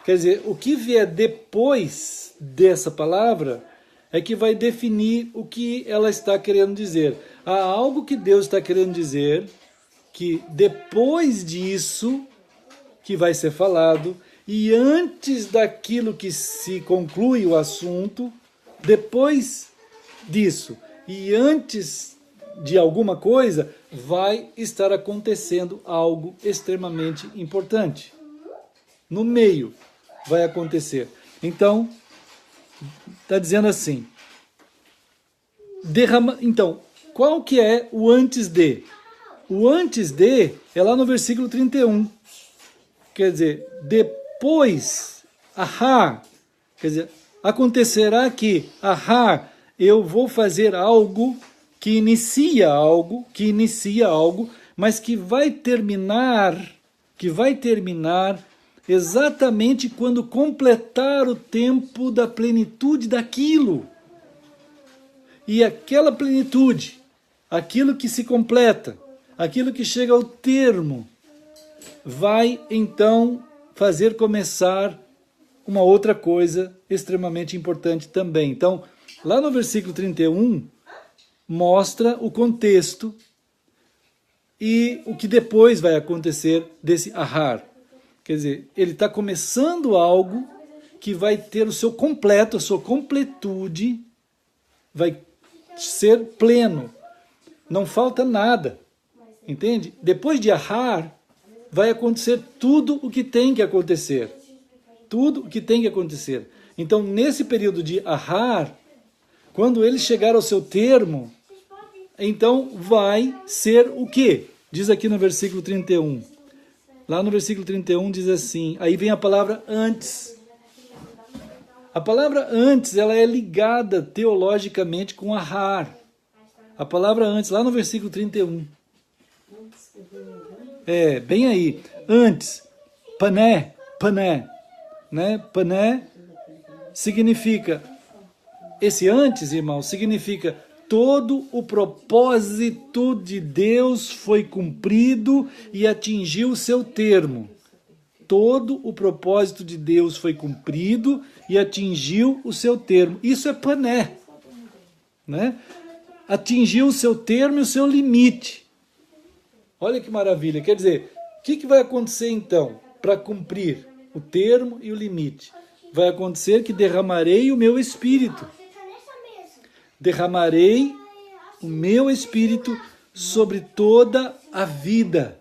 Quer dizer, o que vier depois dessa palavra é que vai definir o que ela está querendo dizer. Há algo que Deus está querendo dizer, que depois disso que vai ser falado, e antes daquilo que se conclui o assunto, depois disso, e antes de alguma coisa, vai estar acontecendo algo extremamente importante. No meio vai acontecer. Então, está dizendo assim, então, qual que é o antes de? O antes de é lá no versículo 31. Quer dizer, depois, ahar, quer dizer, acontecerá que, ahar, eu vou fazer algo, que inicia algo, mas que vai terminar exatamente quando completar o tempo da plenitude daquilo. E aquela plenitude, aquilo que se completa, aquilo que chega ao termo, vai então fazer começar uma outra coisa extremamente importante também. Então, lá no versículo 31, mostra o contexto e o que depois vai acontecer desse ahar. Quer dizer, ele está começando algo que vai ter o seu completo, a sua completude, vai ser pleno. Não falta nada. Entende? Depois de ahar, vai acontecer tudo o que tem que acontecer. Tudo o que tem que acontecer. Então, nesse período de ahar, quando ele chegar ao seu termo, então vai ser o quê? Diz aqui no versículo 31. Lá no versículo 31 diz assim, aí vem a palavra antes. A palavra antes, ela é ligada teologicamente com ahar. A palavra antes, lá no versículo 31. Bem aí. Antes, pané, né? Pané significa, esse antes, irmão, significa todo o propósito de Deus foi cumprido e atingiu o seu termo. Todo o propósito de Deus foi cumprido e atingiu o seu termo. Isso é pané, né? Atingiu o seu termo e o seu limite. Olha que maravilha. Quer dizer, o que vai acontecer então para cumprir o termo e o limite? Vai acontecer que derramarei o meu espírito. Derramarei o meu espírito sobre toda a vida.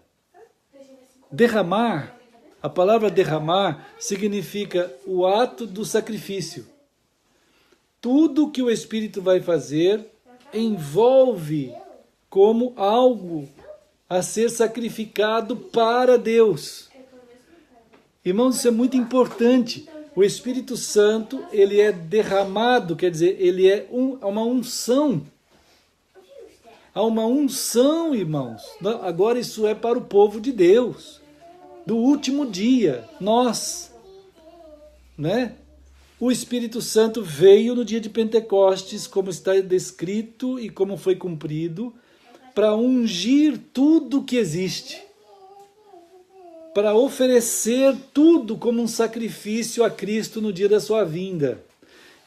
Derramar, a palavra derramar significa o ato do sacrifício. Tudo que o Espírito vai fazer envolve como algo a ser sacrificado para Deus. Irmãos, isso é muito importante. O Espírito Santo, ele é derramado, quer dizer, ele é uma unção. Há uma unção, irmãos. Agora isso é para o povo de Deus. Do último dia, nós, né? O Espírito Santo veio no dia de Pentecostes, como está descrito e como foi cumprido, para ungir tudo que existe. Para oferecer tudo como um sacrifício a Cristo no dia da sua vinda.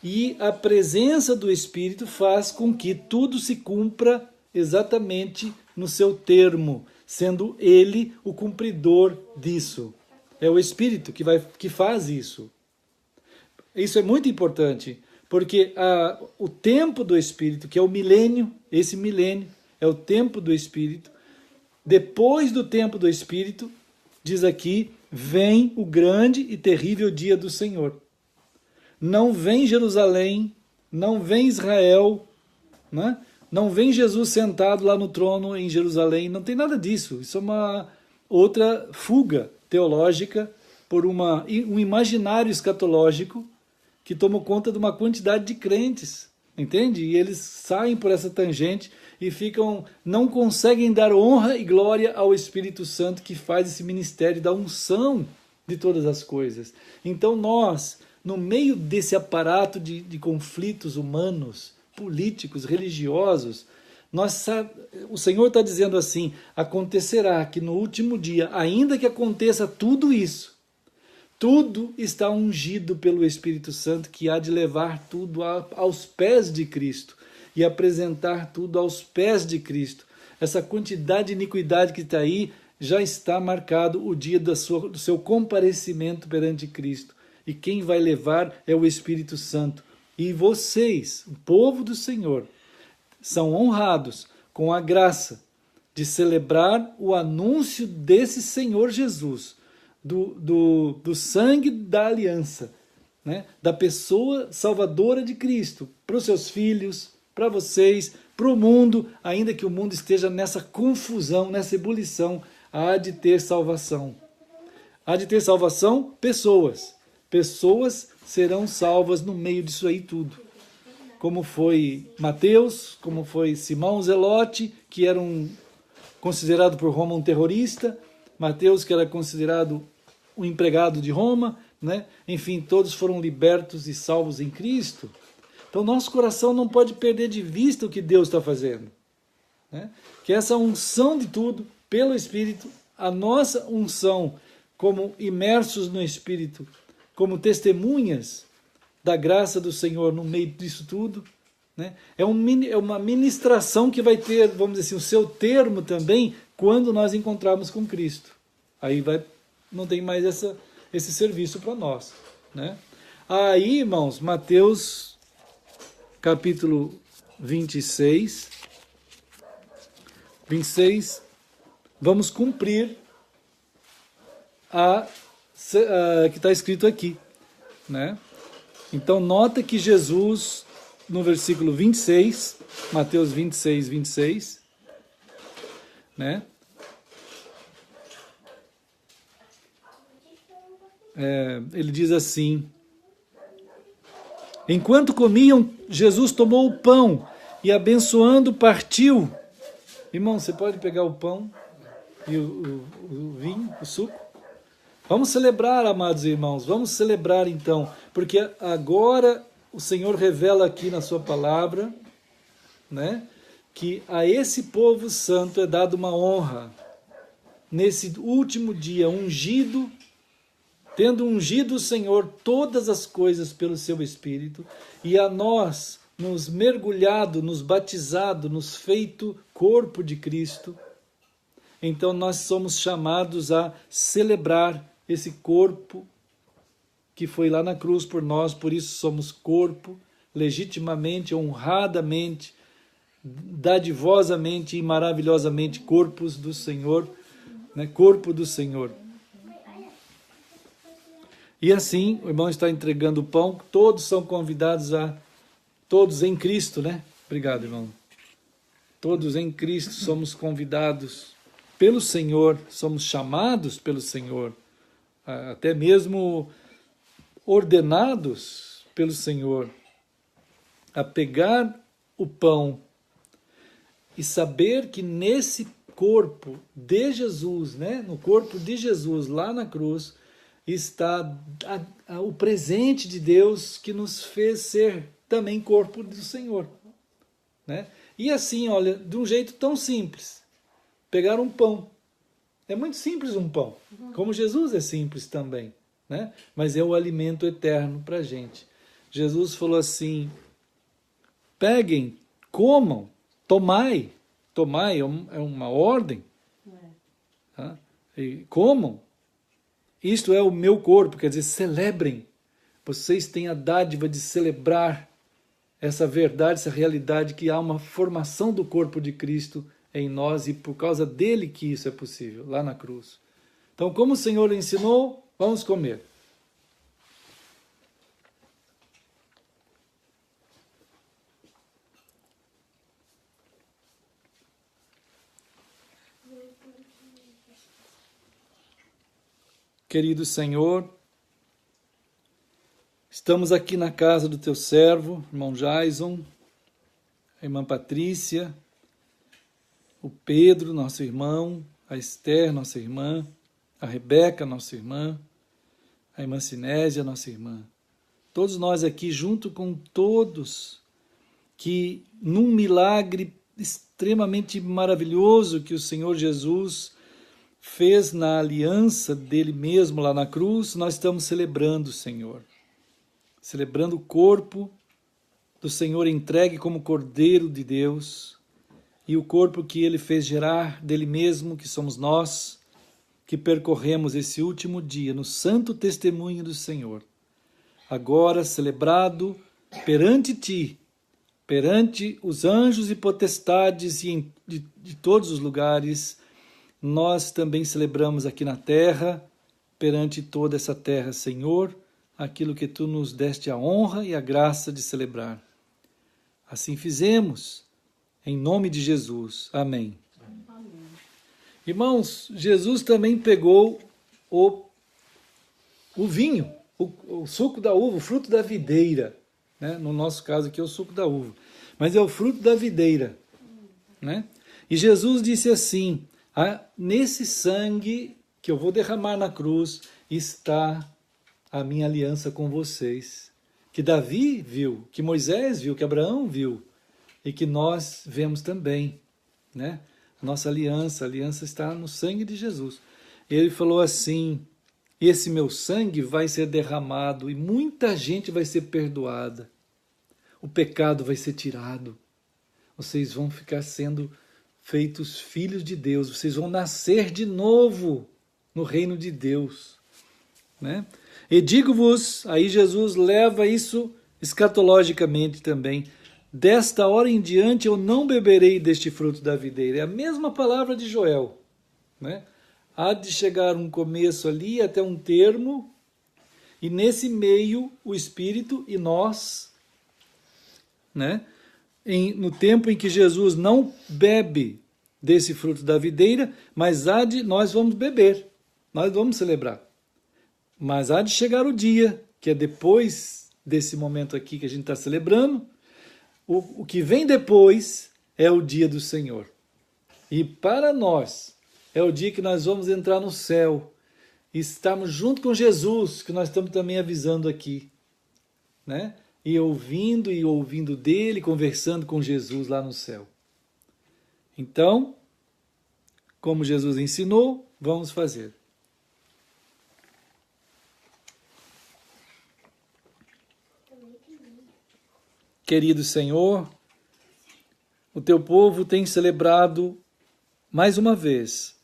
E a presença do Espírito faz com que tudo se cumpra exatamente no seu termo, sendo Ele o cumpridor disso. É o Espírito que faz isso. Isso é muito importante, porque o tempo do Espírito, que é o milênio, esse milênio é o tempo do Espírito. Depois do tempo do Espírito, diz aqui, vem o grande e terrível dia do Senhor. Não vem Jerusalém, não vem Israel, né? Não vem Jesus sentado lá no trono em Jerusalém, não tem nada disso. Isso é uma outra fuga teológica por um imaginário escatológico que tomou conta de uma quantidade de crentes, entende? E eles saem por essa tangente e não conseguem dar honra e glória ao Espírito Santo que faz esse ministério da unção de todas as coisas. Então nós, no meio desse aparato de conflitos humanos, políticos, religiosos, o Senhor está dizendo assim, acontecerá que no último dia, ainda que aconteça tudo isso, tudo está ungido pelo Espírito Santo que há de levar tudo aos pés de Cristo e apresentar tudo aos pés de Cristo. Essa quantidade de iniquidade que está aí já está marcado o dia do seu comparecimento perante Cristo. E quem vai levar é o Espírito Santo. E vocês, o povo do Senhor, são honrados com a graça de celebrar o anúncio desse Senhor Jesus, do sangue da aliança, né? Da pessoa salvadora de Cristo, para os seus filhos, para vocês, para o mundo, ainda que o mundo esteja nessa confusão, nessa ebulição, há de ter salvação. Há de ter salvação pessoas. Pessoas serão salvas no meio disso aí tudo. Como foi Mateus, como foi Simão Zelote, que era considerado por Roma um terrorista, Mateus, que era considerado um empregado de Roma, né? Enfim, todos foram libertos e salvos em Cristo. Então, nosso coração não pode perder de vista o que Deus está fazendo, né? Que essa unção de tudo, pelo Espírito, a nossa unção, como imersos no Espírito, como testemunhas da graça do Senhor no meio disso tudo, né? É uma ministração que vai ter, vamos dizer assim, o seu termo também, quando nós encontrarmos com Cristo. Aí não tem mais esse serviço para nós, né? Aí, irmãos, Mateus capítulo 26, vamos cumprir que está escrito aqui, né? Então, nota que Jesus, no versículo 26, Mateus 26, né? Ele diz assim: enquanto comiam, Jesus tomou o pão e, abençoando, partiu. Irmão, você pode pegar o pão e o vinho, o suco? Vamos celebrar, amados irmãos, vamos celebrar então, porque agora o Senhor revela aqui na sua palavra, né, que a esse povo santo é dada uma honra, nesse último dia, ungido, tendo ungido o Senhor todas as coisas pelo seu Espírito, e a nós, nos mergulhado, nos batizado, nos feito corpo de Cristo, então nós somos chamados a celebrar esse corpo que foi lá na cruz por nós, por isso somos corpo, legitimamente, honradamente, dadivosamente e maravilhosamente corpos do Senhor, né? Corpo do Senhor. E assim, o irmão está entregando o pão, todos são convidados todos em Cristo, né? Obrigado, irmão. Todos em Cristo somos convidados pelo Senhor, somos chamados pelo Senhor, até mesmo ordenados pelo Senhor a pegar o pão e saber que nesse corpo de Jesus, né, no corpo de Jesus lá na cruz, está o presente de Deus que nos fez ser também corpo do Senhor, né? E assim, olha, de um jeito tão simples, pegar um pão. É muito simples um pão, como Jesus é simples também, né? Mas é o alimento eterno para a gente. Jesus falou assim: peguem, comam, tomai é uma ordem, tá? E comam, isto é o meu corpo, quer dizer, celebrem vocês têm a dádiva de celebrar essa verdade, essa realidade, que há uma formação do corpo de Cristo em nós e por causa dele que isso é possível, lá na cruz. Então, como o Senhor ensinou, vamos comer. Querido Senhor, estamos aqui na casa do teu servo, irmão Jason, a irmã Patrícia, o Pedro, nosso irmão, a Esther, nossa irmã, a Rebeca, nossa irmã, a irmã Sinésia, nossa irmã. Todos nós aqui, junto com todos, que num milagre extremamente maravilhoso que o Senhor Jesus fez na aliança dele mesmo lá na cruz, nós estamos celebrando, Senhor. Celebrando o corpo do Senhor entregue como Cordeiro de Deus e o corpo que ele fez gerar dele mesmo, que somos nós, que percorremos esse último dia no santo testemunho do Senhor. Agora celebrado perante ti, perante os anjos e potestades de todos os lugares, nós também celebramos aqui na terra, perante toda essa terra, Senhor, aquilo que tu nos deste a honra e a graça de celebrar. Assim fizemos, em nome de Jesus. Amém. Amém. Irmãos, Jesus também pegou o vinho, o suco da uva, o fruto da videira, né? No nosso caso aqui é o suco da uva, mas é o fruto da videira, né? E Jesus disse assim: nesse sangue que eu vou derramar na cruz está a minha aliança com vocês, que Davi viu, que Moisés viu, que Abraão viu, e que nós vemos também, né? A nossa aliança, a aliança está no sangue de Jesus. Ele falou assim: esse meu sangue vai ser derramado e muita gente vai ser perdoada, o pecado vai ser tirado, vocês vão ficar sendo feitos filhos de Deus, vocês vão nascer de novo no reino de Deus, né? E digo-vos, aí Jesus leva isso escatologicamente também: desta hora em diante eu não beberei deste fruto da videira. É a mesma palavra de Joel, né? Há de chegar um começo ali até um termo, e nesse meio o Espírito e nós, né? No tempo em que Jesus não bebe desse fruto da videira, mas nós vamos beber, nós vamos celebrar. Mas há de chegar o dia, que é depois desse momento aqui que a gente está celebrando, o que vem depois é o dia do Senhor. E para nós, é o dia que nós vamos entrar no céu e estarmos junto com Jesus, que nós estamos também avisando aqui, né? E ouvindo dele, conversando com Jesus lá no céu. Então, como Jesus ensinou, vamos fazer. Querido Senhor, o teu povo tem celebrado mais uma vez,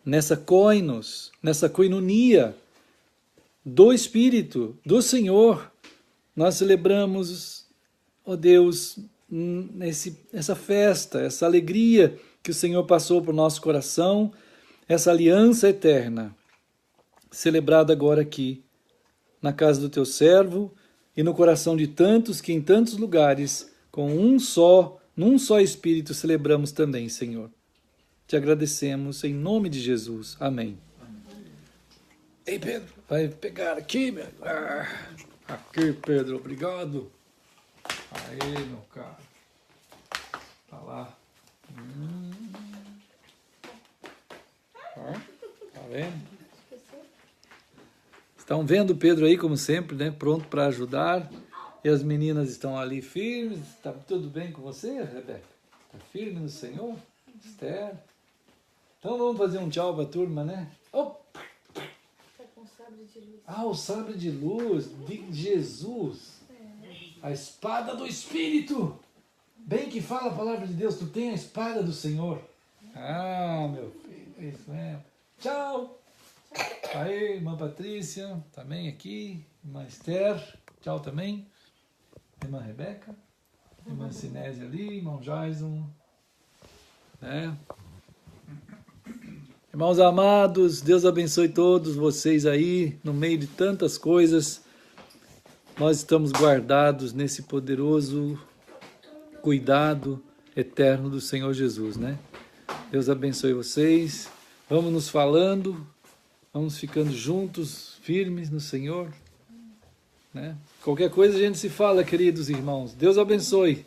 nessa koinonia do Espírito, do Senhor. Nós celebramos, ó Deus, essa festa, essa alegria que o Senhor passou para o nosso coração, essa aliança eterna, celebrada agora aqui, na casa do teu servo e no coração de tantos que em tantos lugares, num só Espírito, celebramos também, Senhor. Te agradecemos em nome de Jesus. Amém. Ei, Pedro, vai pegar aqui, meu. Aqui, Pedro, obrigado. Aí, meu cara. Tá lá. Tá vendo? Estão vendo o Pedro aí, como sempre, né? Pronto para ajudar. E as meninas estão ali firmes. Está tudo bem com você, Rebeca? Está firme no Senhor? Esther? Então vamos fazer um tchau para a turma, né? Opa! Com sabre de luz. O sabre de luz de Jesus. A espada do Espírito. Bem que fala a palavra de Deus, tu tem a espada do Senhor. Meu filho, é isso mesmo. Tchau! Aí, irmã Patrícia, também aqui. Irmã Esther, tchau também. Irmã Rebeca. Irmã Sinésia ali, irmão Jason. Né? Irmãos amados, Deus abençoe todos vocês aí, no meio de tantas coisas. Nós estamos guardados nesse poderoso cuidado eterno do Senhor Jesus, né? Deus abençoe vocês. Vamos nos falando, vamos ficando juntos, firmes no Senhor, né? Qualquer coisa a gente se fala, queridos irmãos. Deus abençoe.